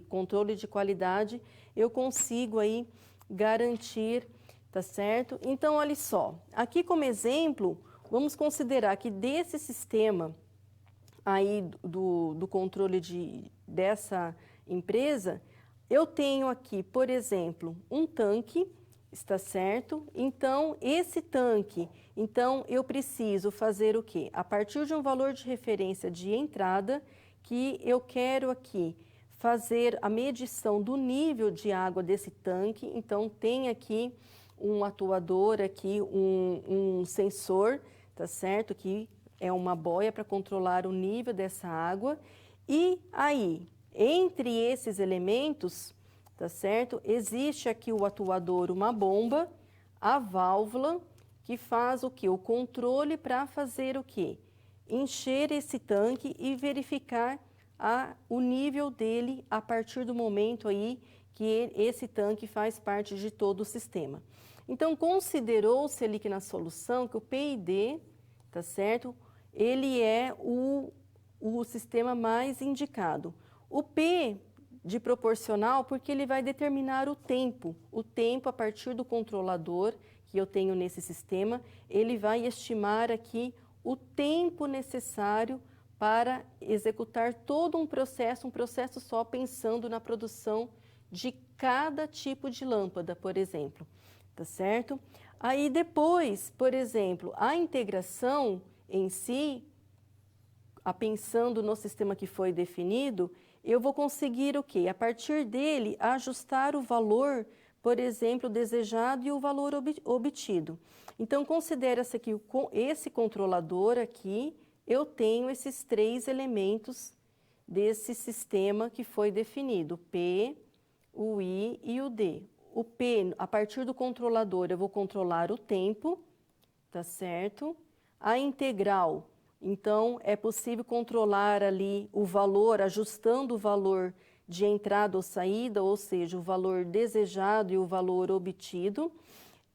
S1: controle de qualidade, eu consigo aí garantir, tá certo? Então, olha só, aqui como exemplo, vamos considerar que desse sistema aí do controle dessa empresa, eu tenho aqui, por exemplo, um tanque, está certo? Então, esse tanque, então eu preciso fazer o quê? A partir de um valor de referência de entrada, que eu quero aqui fazer a medição do nível de água desse tanque, então tem aqui um atuador, aqui um sensor, tá certo? Que é uma boia para controlar o nível dessa água. E aí, entre esses elementos, tá certo? Existe aqui o atuador, uma bomba, a válvula, que faz o quê? O controle para fazer o quê? Encher esse tanque e verificar o nível dele a partir do momento aí que esse tanque faz parte de todo o sistema. Então, considerou-se ali que na solução que o PID, tá certo? Ele é o sistema mais indicado. O P de proporcional, porque ele vai determinar o tempo a partir do controlador que eu tenho nesse sistema, ele vai estimar aqui o tempo necessário para executar todo um processo só pensando na produção de cada tipo de lâmpada, por exemplo, tá certo? Aí depois, por exemplo, a integração em si, pensando no sistema que foi definido, eu vou conseguir o quê? A partir dele, ajustar o valor, por exemplo, desejado e o valor obtido. Então, considera-se que esse controlador aqui, eu tenho esses 3 elementos desse sistema que foi definido, o P, o I e o D. o P, a partir do controlador, eu vou controlar o tempo, tá certo? A integral, então, é possível controlar ali o valor, ajustando o valor de entrada ou saída, ou seja, o valor desejado e o valor obtido.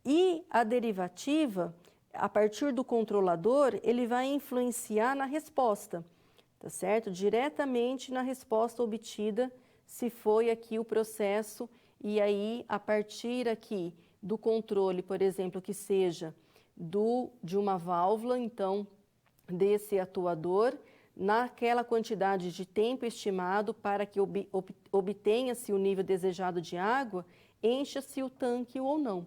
S1: E a derivativa, a partir do controlador, ele vai influenciar na resposta, tá certo? Diretamente na resposta obtida, se foi aqui o processo, e aí, a partir aqui do controle, por exemplo, que seja de uma válvula, então, desse atuador, naquela quantidade de tempo estimado para que obtenha-se o nível desejado de água, encha-se o tanque ou não,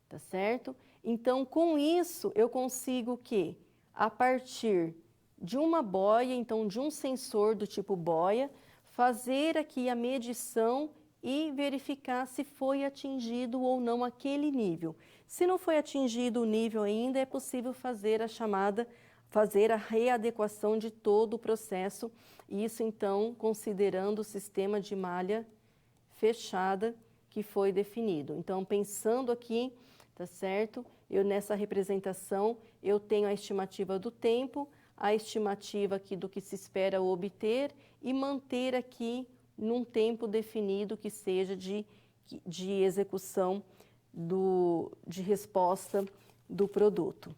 S1: tá certo? Então, com isso, eu consigo que, a partir de uma boia, então de um sensor do tipo boia, fazer aqui a medição e verificar se foi atingido ou não aquele nível. Se não foi atingido o nível ainda, é possível fazer a readequação de todo o processo, isso então considerando o sistema de malha fechada que foi definido. Então, pensando aqui, tá certo? Eu nessa representação, eu tenho a estimativa do tempo, a estimativa aqui do que se espera obter e manter aqui num tempo definido que seja de execução de resposta do produto.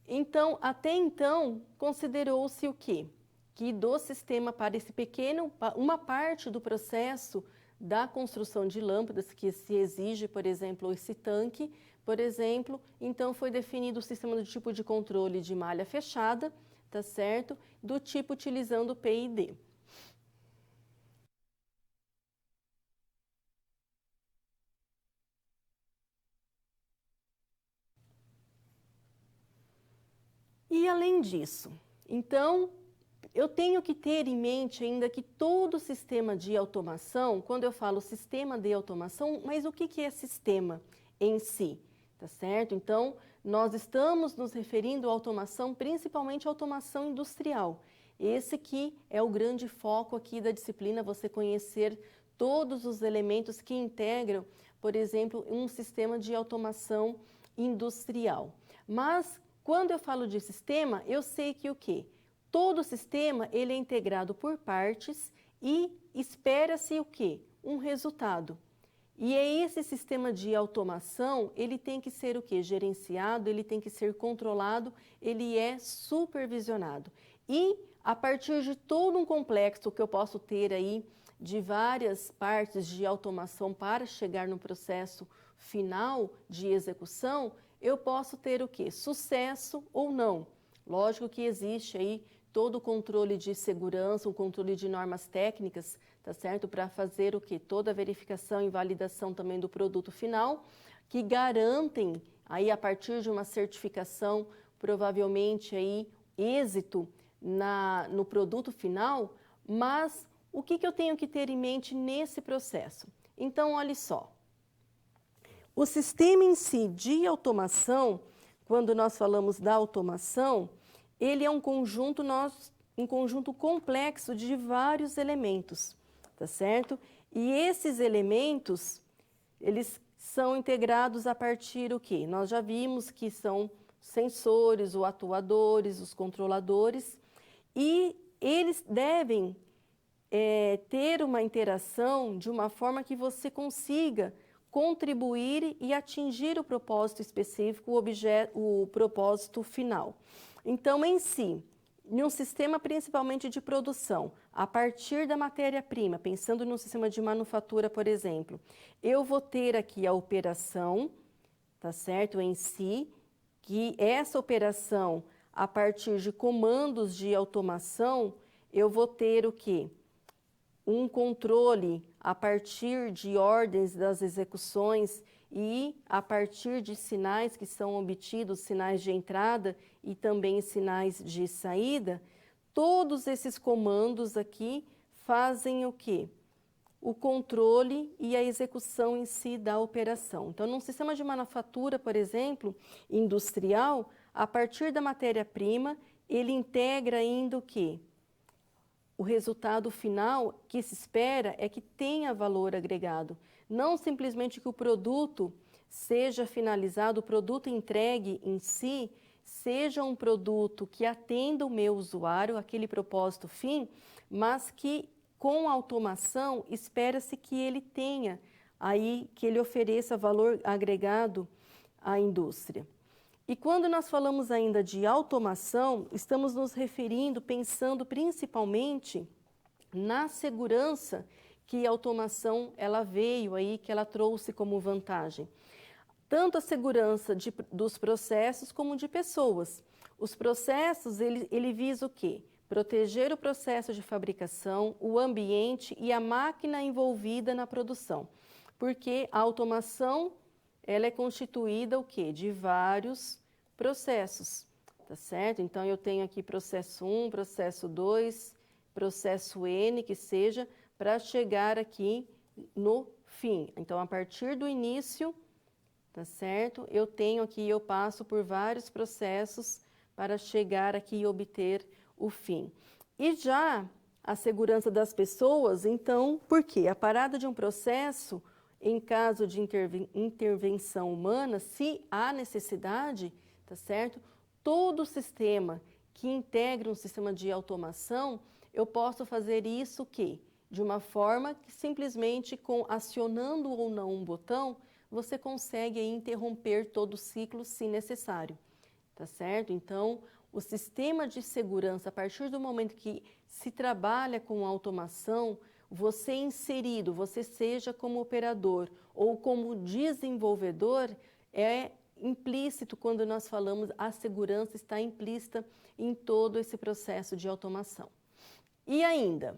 S1: Então, até então, considerou-se o quê? Que do sistema para esse pequeno, uma parte do processo da construção de lâmpadas, que se exige, por exemplo, esse tanque, por exemplo, então foi definido o sistema do tipo de controle de malha fechada, tá certo? Do tipo utilizando PID. E além disso, então, eu tenho que ter em mente ainda que todo sistema de automação, quando eu falo sistema de automação, mas o que é sistema em si, tá certo? Então, nós estamos nos referindo à automação, principalmente à automação industrial. Esse que é o grande foco aqui da disciplina, você conhecer todos os elementos que integram, por exemplo, um sistema de automação industrial. Mas, quando eu falo de sistema, eu sei que o quê? Todo sistema ele é integrado por partes e espera-se o quê? Um resultado. E é esse sistema de automação, ele tem que ser o quê? Gerenciado, ele tem que ser controlado, ele é supervisionado. E a partir de todo um complexo que eu posso ter aí, de várias partes de automação para chegar no processo final de execução, eu posso ter o quê? Sucesso ou não. Lógico que existe aí todo o controle de segurança, o controle de normas técnicas, tá certo? Para fazer o quê? Toda a verificação e validação também do produto final, que garantem aí a partir de uma certificação, provavelmente aí êxito no produto final, mas o que eu tenho que ter em mente nesse processo? Então, olha só. O sistema em si de automação, quando nós falamos da automação, ele é um conjunto complexo de vários elementos, tá certo? E esses elementos, eles são integrados a partir do quê? Nós já vimos que são sensores, os atuadores, os controladores, e eles devem ter uma interação de uma forma que você contribuir e atingir o propósito específico, o propósito final. Então, em si, em um sistema principalmente de produção, a partir da matéria-prima, pensando num sistema de manufatura, por exemplo, eu vou ter aqui a operação, tá certo, em si, que essa operação, a partir de comandos de automação, eu vou ter o quê? Um controle a partir de ordens das execuções e a partir de sinais que são obtidos, sinais de entrada e também sinais de saída, todos esses comandos aqui fazem o quê? O controle e a execução em si da operação. Então, num sistema de manufatura, por exemplo, industrial, a partir da matéria-prima, ele integra ainda o quê? O resultado final que se espera é que tenha valor agregado. não simplesmente que o produto seja finalizado, o produto entregue em si, seja um produto que atenda o meu usuário, aquele propósito fim, mas que com automação espera-se que ele tenha aí, que ele ofereça valor agregado à indústria. E quando nós falamos ainda de automação, estamos nos referindo, pensando principalmente na segurança que a automação ela veio aí, que ela trouxe como vantagem. Tanto a segurança dos processos como de pessoas. Os processos, ele visa o quê? Proteger o processo de fabricação, o ambiente e a máquina envolvida na produção. Porque a automação, ela é constituída o quê? De vários processos, tá certo? Então, eu tenho aqui processo 1, processo 2, processo N, que seja, para chegar aqui no fim. Então, a partir do início, tá certo? Eu tenho aqui, eu passo por vários processos para chegar aqui e obter o fim. E já a segurança das pessoas, então, por quê? A parada de um processo, em caso de intervenção humana, se há necessidade, tá certo? Todo o sistema que integra um sistema de automação, eu posso fazer isso que de uma forma que simplesmente acionando ou não um botão, você consegue aí interromper todo o ciclo se necessário, tá certo? Então, o sistema de segurança, a partir do momento que se trabalha com automação, você inserido, você seja como operador ou como desenvolvedor, é implícito quando nós falamos, a segurança está implícita em todo esse processo de automação. E ainda,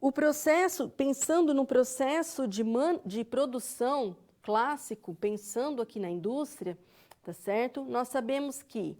S1: o processo, pensando no processo de produção clássico, pensando aqui na indústria, tá certo? Nós sabemos que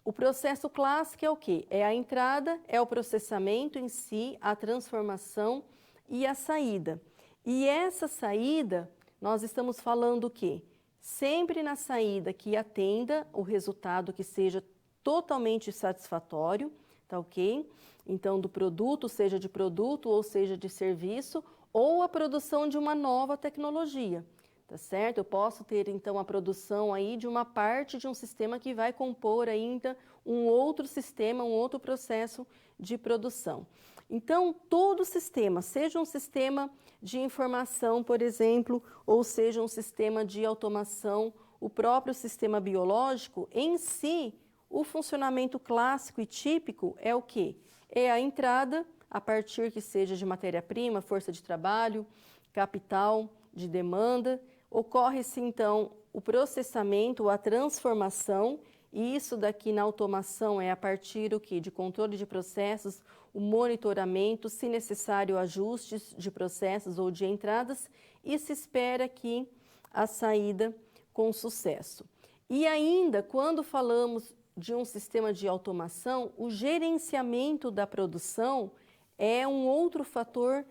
S1: o processo clássico é o quê? É a entrada, é o processamento em si, a transformação e a saída. E essa saída, nós estamos falando o quê? Sempre na saída que atenda o resultado que seja totalmente satisfatório, tá ok? Então, do produto, seja de produto ou seja de serviço, ou a produção de uma nova tecnologia, tá certo? Eu posso ter, então, a produção aí de uma parte de um sistema que vai compor ainda um outro sistema, um outro processo de produção. Então, todo sistema, seja um sistema de informação, por exemplo, ou seja um sistema de automação, o próprio sistema biológico, em si, o funcionamento clássico e típico é o quê? É a entrada, a partir que seja de matéria-prima, força de trabalho, capital, de demanda. Ocorre-se, então, o processamento, a transformação, e isso daqui na automação é a partir o quê? De controle de processos, o monitoramento, se necessário, ajustes de processos ou de entradas, e se espera aqui a saída com sucesso. E ainda, quando falamos de um sistema de automação, o gerenciamento da produção é um outro fator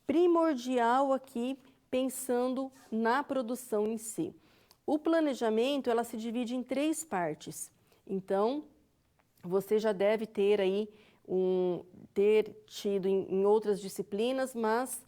S1: primordial aqui, pensando na produção em si. O planejamento, ela se divide em 3 partes. Então, você já deve ter aí ter tido em outras disciplinas, mas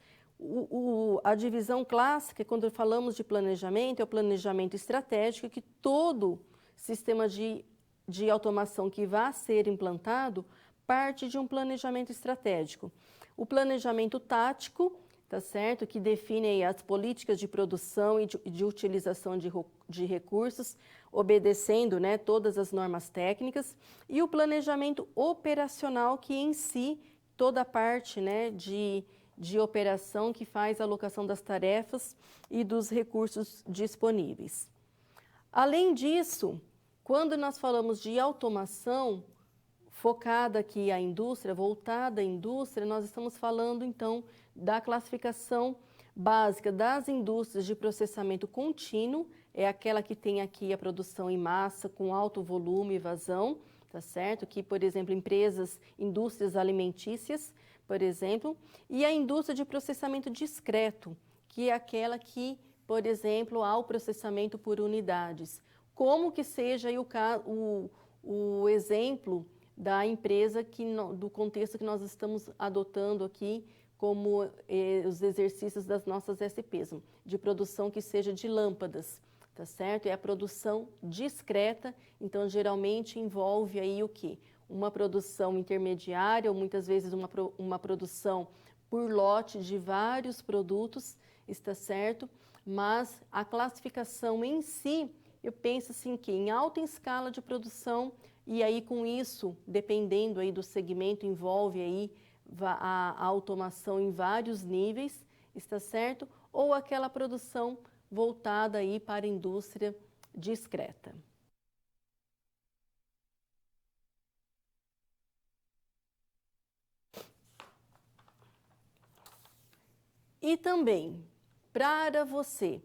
S1: a divisão clássica, quando falamos de planejamento, é o planejamento estratégico, que todo sistema de automação que vai ser implantado parte de um planejamento estratégico. O planejamento tático, tá certo? Que define aí as políticas de produção e de utilização de recursos, obedecendo, né, todas as normas técnicas. E o planejamento operacional, que em si, toda a parte, né, de operação que faz a alocação das tarefas e dos recursos disponíveis. Além disso, quando nós falamos de automação focada aqui à indústria, voltada à indústria, nós estamos falando então da classificação básica das indústrias de processamento contínuo, é aquela que tem aqui a produção em massa com alto volume e vazão, tá certo? Que, por exemplo, indústrias alimentícias, por exemplo, e a indústria de processamento discreto, que é aquela que, por exemplo, há o processamento por unidades. Como que seja aí o exemplo da empresa do contexto que nós estamos adotando aqui como os exercícios das nossas SPs, de produção que seja de lâmpadas, tá certo? É a produção discreta, então geralmente envolve aí o quê? Uma produção intermediária ou muitas vezes uma produção por lote de vários produtos, está certo? Mas a classificação em si, eu penso assim que em alta escala de produção, e aí com isso, dependendo aí do segmento, envolve aí a automação em vários níveis, está certo? Ou aquela produção voltada aí para a indústria discreta. E também, para você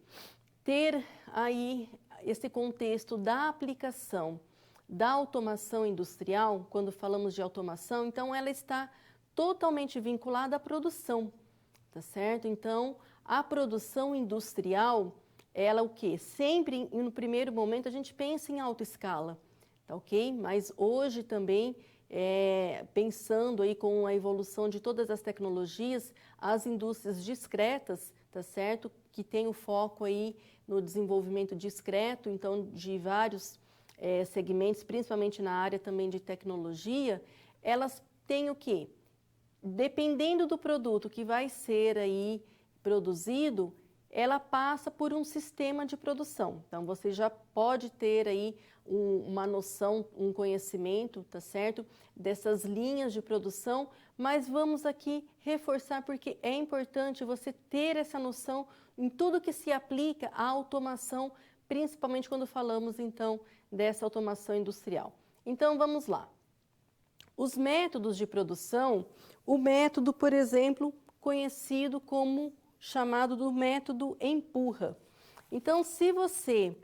S1: ter aí esse contexto da aplicação da automação industrial, quando falamos de automação, então ela está totalmente vinculada à produção, tá certo? Então, a produção industrial, ela o quê? Sempre, no primeiro momento, a gente pensa em alta escala, tá ok? Mas hoje também, pensando aí com a evolução de todas as tecnologias, as indústrias discretas, tá certo? Que tem o foco aí no desenvolvimento discreto, então, de vários segmentos, principalmente na área também de tecnologia, elas têm o quê? Dependendo do produto que vai ser aí produzido, ela passa por um sistema de produção. Então, você já pode ter aí uma noção, um conhecimento, tá certo? Dessas linhas de produção, mas vamos aqui reforçar porque é importante você ter essa noção em tudo que se aplica à automação, principalmente quando falamos, então, dessa automação industrial. Então, vamos lá. Os métodos de produção, o método, por exemplo, conhecido como chamado do método empurra. Então, se você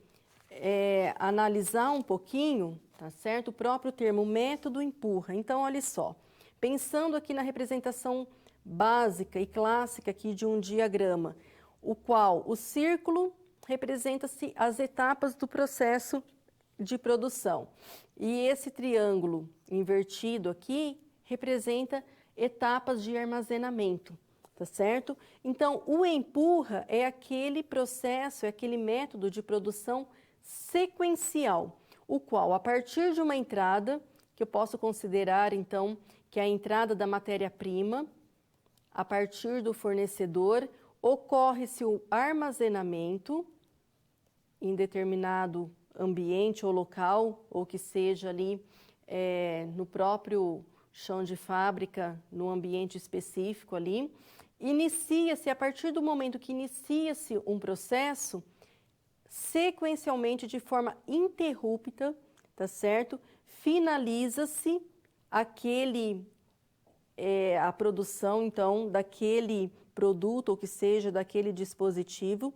S1: analisar um pouquinho, tá certo? O próprio termo método empurra. Então, olha só, pensando aqui na representação básica e clássica aqui de um diagrama, o qual o círculo representa-se as etapas do processo de produção. E esse triângulo invertido aqui representa etapas de armazenamento, tá certo? Então, o empurra é aquele processo, é aquele método de produção sequencial, o qual, a partir de uma entrada, que eu posso considerar, então, que é a entrada da matéria-prima, a partir do fornecedor, ocorre-se o armazenamento em determinado ambiente ou local, ou que seja ali no próprio chão de fábrica, no ambiente específico ali. Inicia-se, a partir do momento que inicia-se um processo, sequencialmente, de forma interrupta, tá certo? Finaliza-se a produção, então, daquele produto, ou que seja, daquele dispositivo,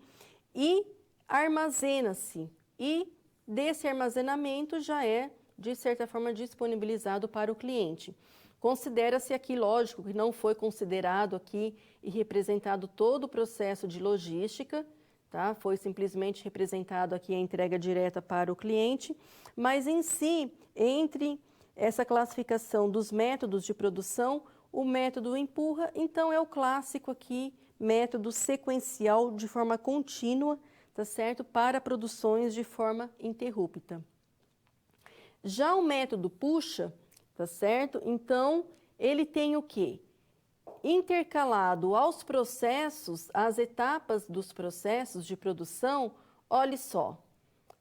S1: e armazena-se. E desse armazenamento já é, de certa forma, disponibilizado para o cliente. Considera-se aqui, lógico, que não foi considerado aqui e representado todo o processo de logística, tá? Foi simplesmente representado aqui a entrega direta para o cliente, mas em si, entre essa classificação dos métodos de produção, o método empurra, então é o clássico aqui, método sequencial de forma contínua, tá certo? Para produções de forma interrupta. Já o método puxa, tá certo? Então, ele tem o quê? Intercalado aos processos, às etapas dos processos de produção, olhe só,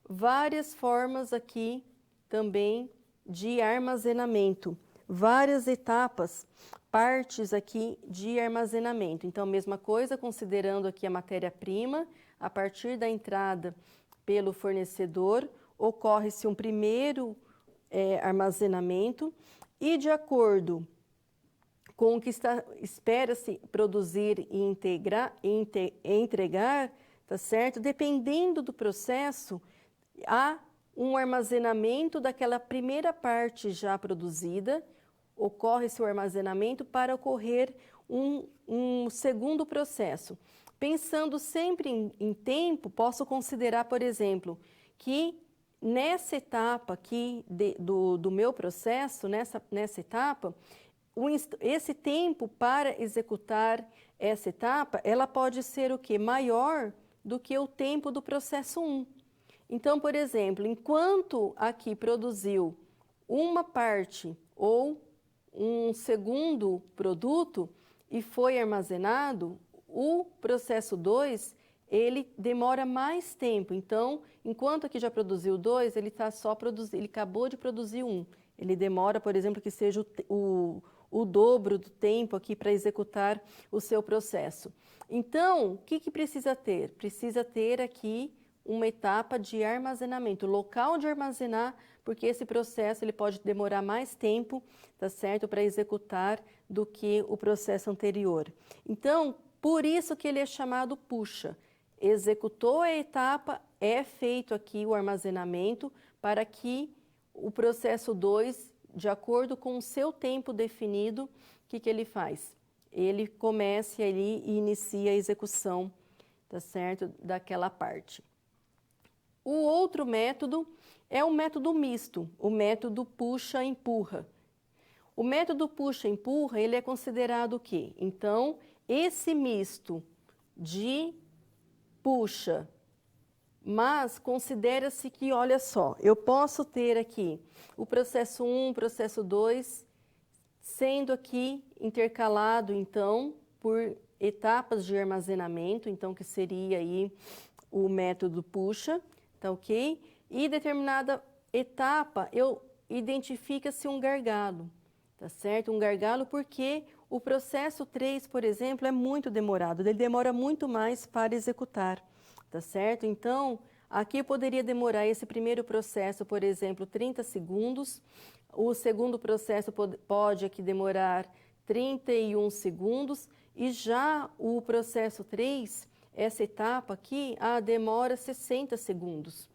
S1: várias formas aqui também de armazenamento, várias etapas, partes aqui de armazenamento. Então, mesma coisa, considerando aqui a matéria-prima, a partir da entrada pelo fornecedor, ocorre-se um primeiro armazenamento e, de acordo com o que espera-se produzir e entregar, tá certo? Dependendo do processo, há um armazenamento daquela primeira parte já produzida, ocorre-se o armazenamento para ocorrer um segundo processo. Pensando sempre em tempo, posso considerar, por exemplo, que nessa etapa aqui do meu processo, nessa etapa, esse tempo para executar essa etapa, ela pode ser o quê? Maior do que o tempo do processo 1. Então, por exemplo, enquanto aqui produziu uma parte ou um segundo produto e foi armazenado, o processo 2, ele demora mais tempo. Então, enquanto aqui já produziu 2, ele tá só produzindo, ele acabou de produzir 1. Ele demora, por exemplo, que seja o dobro do tempo aqui para executar o seu processo. Então, o que precisa ter? Precisa ter aqui uma etapa de armazenamento, local de armazenar, porque esse processo ele pode demorar mais tempo, tá certo, para executar do que o processo anterior. Então, por isso que ele é chamado puxa. Executou a etapa, é feito aqui o armazenamento para que o processo 2, de acordo com o seu tempo definido, o que ele faz? Ele começa ali e inicia a execução, tá certo, daquela parte. O outro método é o método misto, o método puxa-empurra. O método puxa-empurra, ele é considerado o quê? Então, esse misto de puxa, mas considera-se que, olha só, eu posso ter aqui o processo 1, o processo 2, sendo aqui intercalado, então, por etapas de armazenamento, então, que seria aí o método puxa, tá ok? E determinada etapa, identifica-se um gargalo, tá certo? Um gargalo porque o processo 3, por exemplo, é muito demorado, ele demora muito mais para executar, tá certo? Então, aqui poderia demorar esse primeiro processo, por exemplo, 30 segundos, o segundo processo pode aqui demorar 31 segundos, e já o processo 3, essa etapa aqui, demora 60 segundos,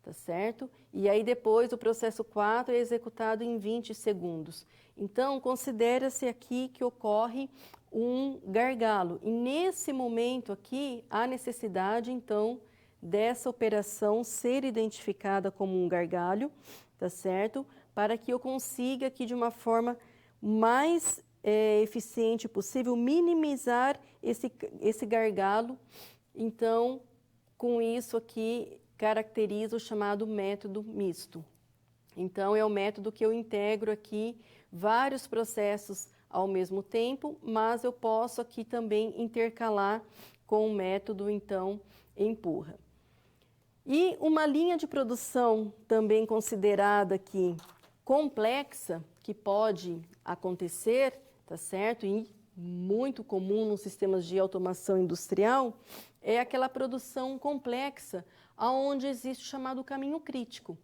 S1: tá certo? E aí depois o processo 4 é executado em 20 segundos. Então, considera-se aqui que ocorre um gargalo. E nesse momento aqui, há necessidade, então, dessa operação ser identificada como um gargalho, tá certo? Para que eu consiga aqui de uma forma mais eficiente possível, minimizar esse gargalo. Então, com isso aqui, caracteriza o chamado método misto. Então, é o método que eu integro aqui vários processos ao mesmo tempo, mas eu posso aqui também intercalar com o método, então, empurra. E uma linha de produção também considerada aqui complexa, que pode acontecer, tá certo? E muito comum nos sistemas de automação industrial, é aquela produção complexa, onde existe o chamado caminho crítico,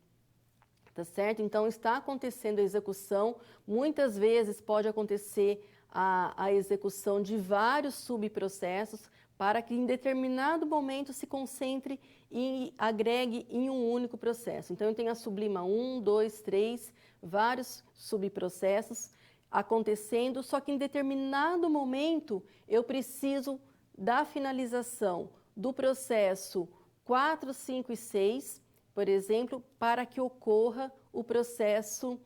S1: tá certo? Então, está acontecendo a execução, muitas vezes pode acontecer a execução de vários subprocessos, para que em determinado momento se concentre e agregue em um único processo. Então, eu tenho a sublima 1, 2, 3, vários subprocessos acontecendo, só que em determinado momento eu preciso da finalização do processo 4, 5 e 6, por exemplo, para que ocorra o processo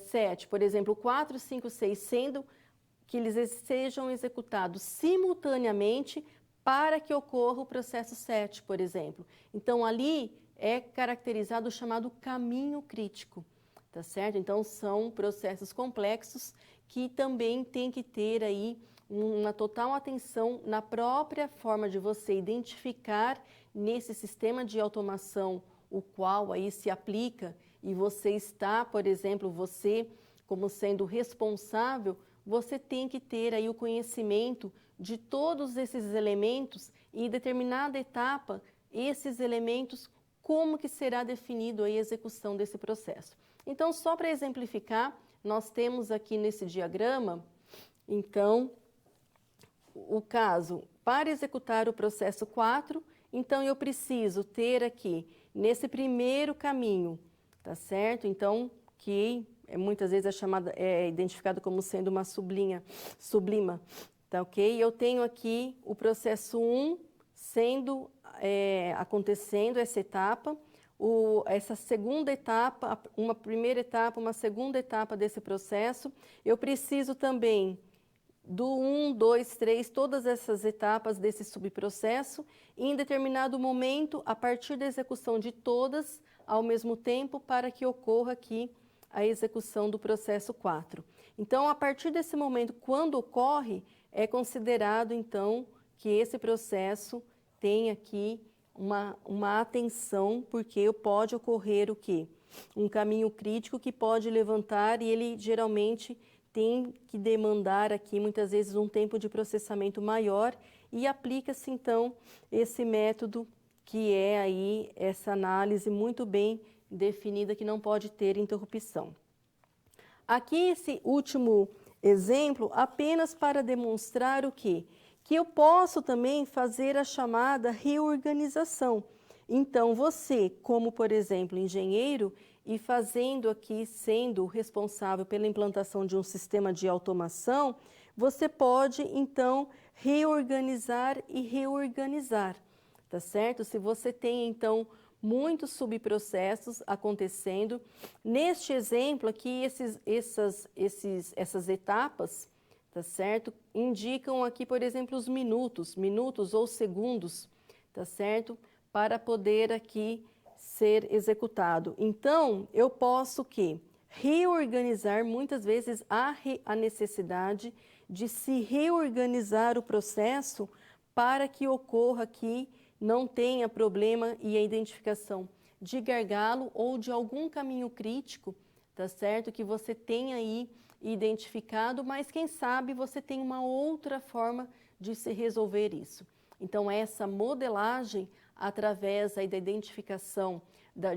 S1: 7. Por exemplo, 4, 5, 6, sendo que eles sejam executados simultaneamente para que ocorra o processo 7, por exemplo. Então, ali é caracterizado o chamado caminho crítico, tá certo? Então, são processos complexos que também tem que ter aí uma total atenção na própria forma de você identificar nesse sistema de automação o qual aí se aplica e você está, por exemplo, você como sendo responsável, você tem que ter aí o conhecimento de todos esses elementos e em determinada etapa, esses elementos, como que será definido aí a execução desse processo. Então, só para exemplificar, nós temos aqui nesse diagrama, então, o caso, para executar o processo 4, então eu preciso ter aqui, nesse primeiro caminho, tá certo? Então, que muitas vezes é identificado como sendo uma sublima, tá ok? Eu tenho aqui o processo 1 acontecendo essa etapa, essa segunda etapa, uma primeira etapa, uma segunda etapa desse processo. Eu preciso também do 1, 2, 3, todas essas etapas desse subprocesso, e em determinado momento, a partir da execução de todas, ao mesmo tempo, para que ocorra aqui a execução do processo 4. Então, a partir desse momento, quando ocorre, é considerado, então, que esse processo tem aqui uma atenção, porque pode ocorrer o quê? Um caminho crítico que pode levantar e ele geralmente tem que demandar aqui muitas vezes um tempo de processamento maior e aplica-se então esse método que é aí essa análise muito bem definida que não pode ter interrupção. Aqui esse último exemplo apenas para demonstrar o quê? Que eu posso também fazer a chamada reorganização. Então você, como por exemplo engenheiro, e fazendo aqui, sendo responsável pela implantação de um sistema de automação, você pode, então, reorganizar e reorganizar, tá certo? Se você tem, então, muitos subprocessos acontecendo, neste exemplo aqui, essas etapas, tá certo? Indicam aqui, por exemplo, os minutos ou segundos, tá certo? Para poder aqui ser executado. Então, eu posso reorganizar, muitas vezes há a necessidade de se reorganizar o processo para que ocorra aqui, não tenha problema e a identificação de gargalo ou de algum caminho crítico, tá certo? Que você tenha aí identificado, mas quem sabe você tem uma outra forma de se resolver isso. Então, essa modelagem através aí da identificação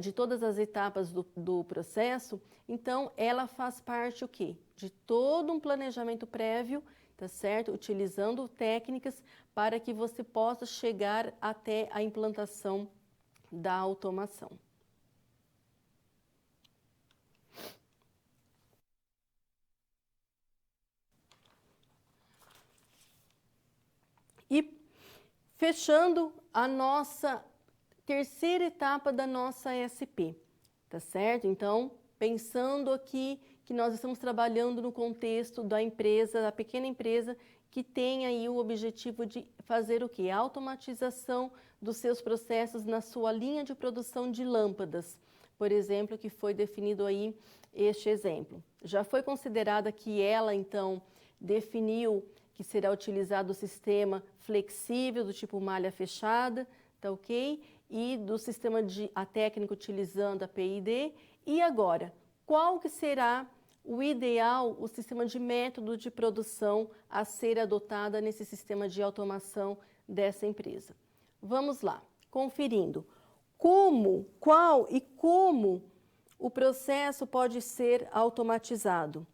S1: de todas as etapas do processo, então ela faz parte o quê? De todo um planejamento prévio, tá certo? Utilizando técnicas para que você possa chegar até a implantação da automação. E fechando a nossa terceira etapa da nossa SP, tá certo? Então, pensando aqui que nós estamos trabalhando no contexto da empresa, da pequena empresa, que tem aí o objetivo de fazer o quê? A automatização dos seus processos na sua linha de produção de lâmpadas, por exemplo, que foi definido aí este exemplo. Já foi considerada que ela, então, definiu que será utilizado o sistema flexível do tipo malha fechada, tá ok? E do sistema a técnica utilizando a PID. E agora, qual que será o ideal, o sistema de método de produção a ser adotada nesse sistema de automação dessa empresa? Vamos lá, conferindo. Qual e como o processo pode ser automatizado,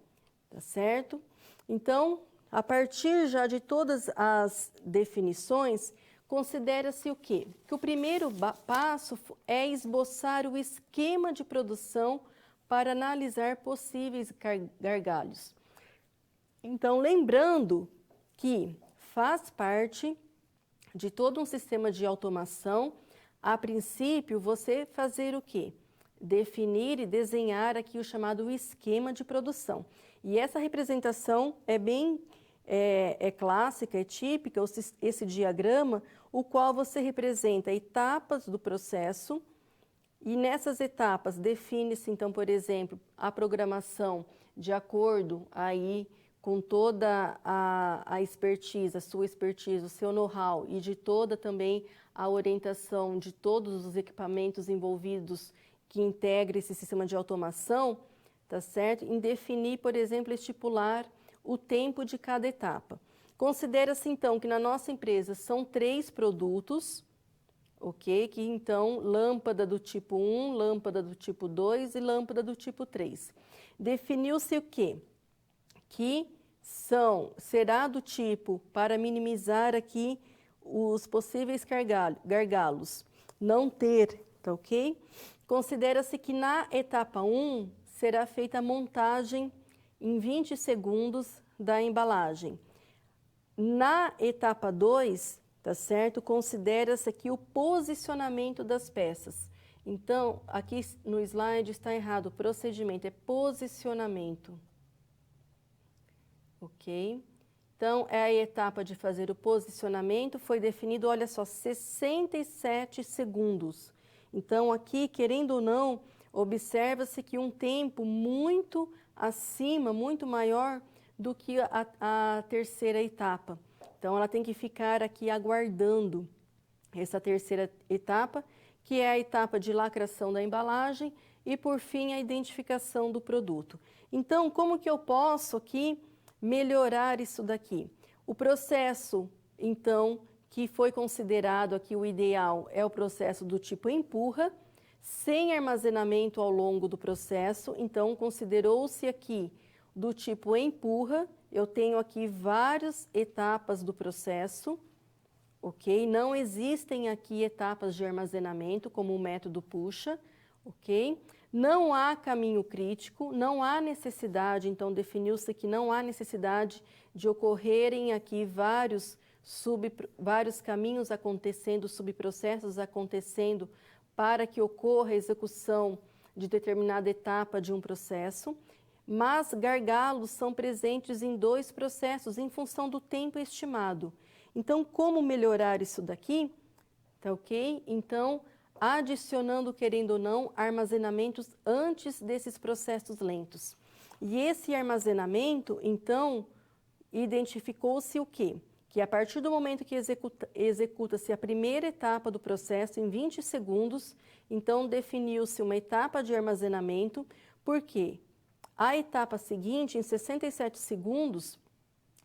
S1: tá certo? Então, a partir já de todas as definições, considera-se o quê? Que o primeiro passo é esboçar o esquema de produção para analisar possíveis gargalos. Então, lembrando que faz parte de todo um sistema de automação, a princípio, você fazer o quê? Definir e desenhar aqui o chamado esquema de produção. E essa representação é bem clássica, é típica, esse diagrama, o qual você representa etapas do processo, e nessas etapas define-se, então, por exemplo, a programação de acordo aí com toda a expertise, a sua expertise, o seu know-how e de toda também a orientação de todos os equipamentos envolvidos que integra esse sistema de automação, tá certo? Em definir, por exemplo, estipular o tempo de cada etapa. Considera-se, então, que na nossa empresa são 3 produtos, ok? Que, então, lâmpada do tipo 1, lâmpada do tipo 2 e lâmpada do tipo 3. Definiu-se o quê? Que será do tipo, para minimizar aqui os possíveis gargalos, não ter, tá ok? Considera-se que na etapa 1 será feita a montagem em 20 segundos da embalagem. Na etapa 2, tá certo? Considera-se aqui o posicionamento das peças. Então, aqui no slide está errado, o procedimento é posicionamento. Ok? Então, é a etapa de fazer o posicionamento, foi definido, olha só, 67 segundos. Então, aqui, querendo ou não, observa-se que um tempo muito acima, muito maior do que a terceira etapa. Então, ela tem que ficar aqui aguardando essa terceira etapa, que é a etapa de lacração da embalagem e, por fim, a identificação do produto. Então, como que eu posso aqui melhorar isso daqui? O processo, então, que foi considerado aqui o ideal é o processo do tipo empurra, sem armazenamento ao longo do processo. Então, considerou-se aqui do tipo empurra. Eu tenho aqui várias etapas do processo, ok? Não existem aqui etapas de armazenamento, como o método puxa, ok? Não há caminho crítico, não há necessidade, então definiu-se que não há necessidade de ocorrerem aqui vários caminhos acontecendo, subprocessos acontecendo, para que ocorra a execução de determinada etapa de um processo, mas gargalos são presentes em 2 processos, em função do tempo estimado. Então, como melhorar isso daqui? Tá ok? Então, adicionando, querendo ou não, armazenamentos antes desses processos lentos. E esse armazenamento, então, identificou-se o quê? Que a partir do momento que executa-se a primeira etapa do processo, em 20 segundos, então definiu-se uma etapa de armazenamento, porque a etapa seguinte, em 67 segundos,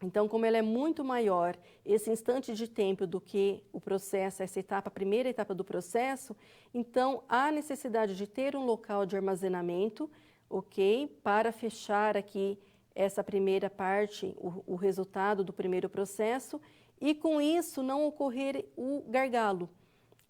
S1: então, como ela é muito maior, esse instante de tempo do que o processo, essa etapa, a primeira etapa do processo, então há necessidade de ter um local de armazenamento, ok? Para fechar aqui essa primeira parte, o resultado do primeiro processo, e com isso não ocorrer o gargalo,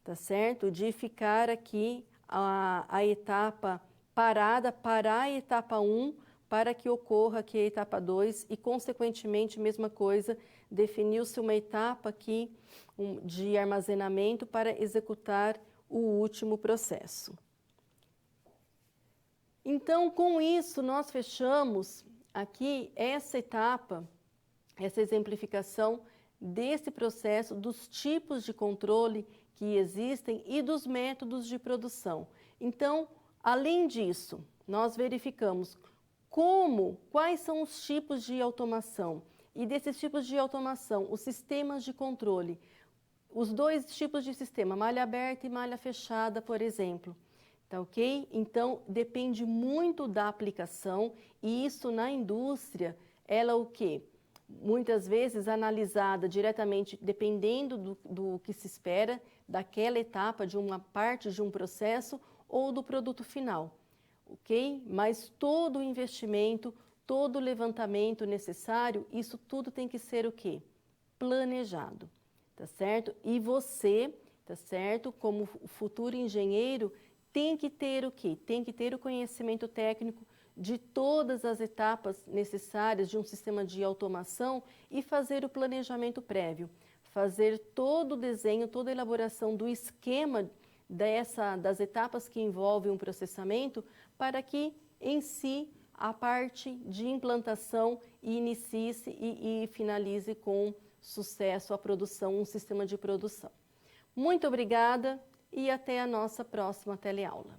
S1: tá certo? De ficar aqui a etapa parada, parar a etapa 1, para que ocorra aqui a etapa 2 e, consequentemente, mesma coisa, definiu-se uma etapa aqui de armazenamento para executar o último processo. Então, com isso, nós fechamos aqui essa etapa, essa exemplificação desse processo, dos tipos de controle que existem e dos métodos de produção. Além disso, nós verificamos quais são os tipos de automação e desses tipos de automação, os sistemas de controle, os 2 tipos de sistema, malha aberta e malha fechada, por exemplo. Tá ok? Então, depende muito da aplicação e isso na indústria, ela o quê? Muitas vezes analisada diretamente, dependendo do que se espera, daquela etapa de uma parte de um processo ou do produto final. Ok? Mas todo o investimento, todo o levantamento necessário, isso tudo tem que ser o quê? Planejado, tá certo? E você, tá certo? Como futuro engenheiro, tem que ter o quê? Tem que ter o conhecimento técnico de todas as etapas necessárias de um sistema de automação e fazer o planejamento prévio, fazer todo o desenho, toda a elaboração do esquema das etapas que envolvem um processamento, para que, em si, a parte de implantação inicie-se e finalize com sucesso a produção, um sistema de produção. Muito obrigada e até a nossa próxima teleaula.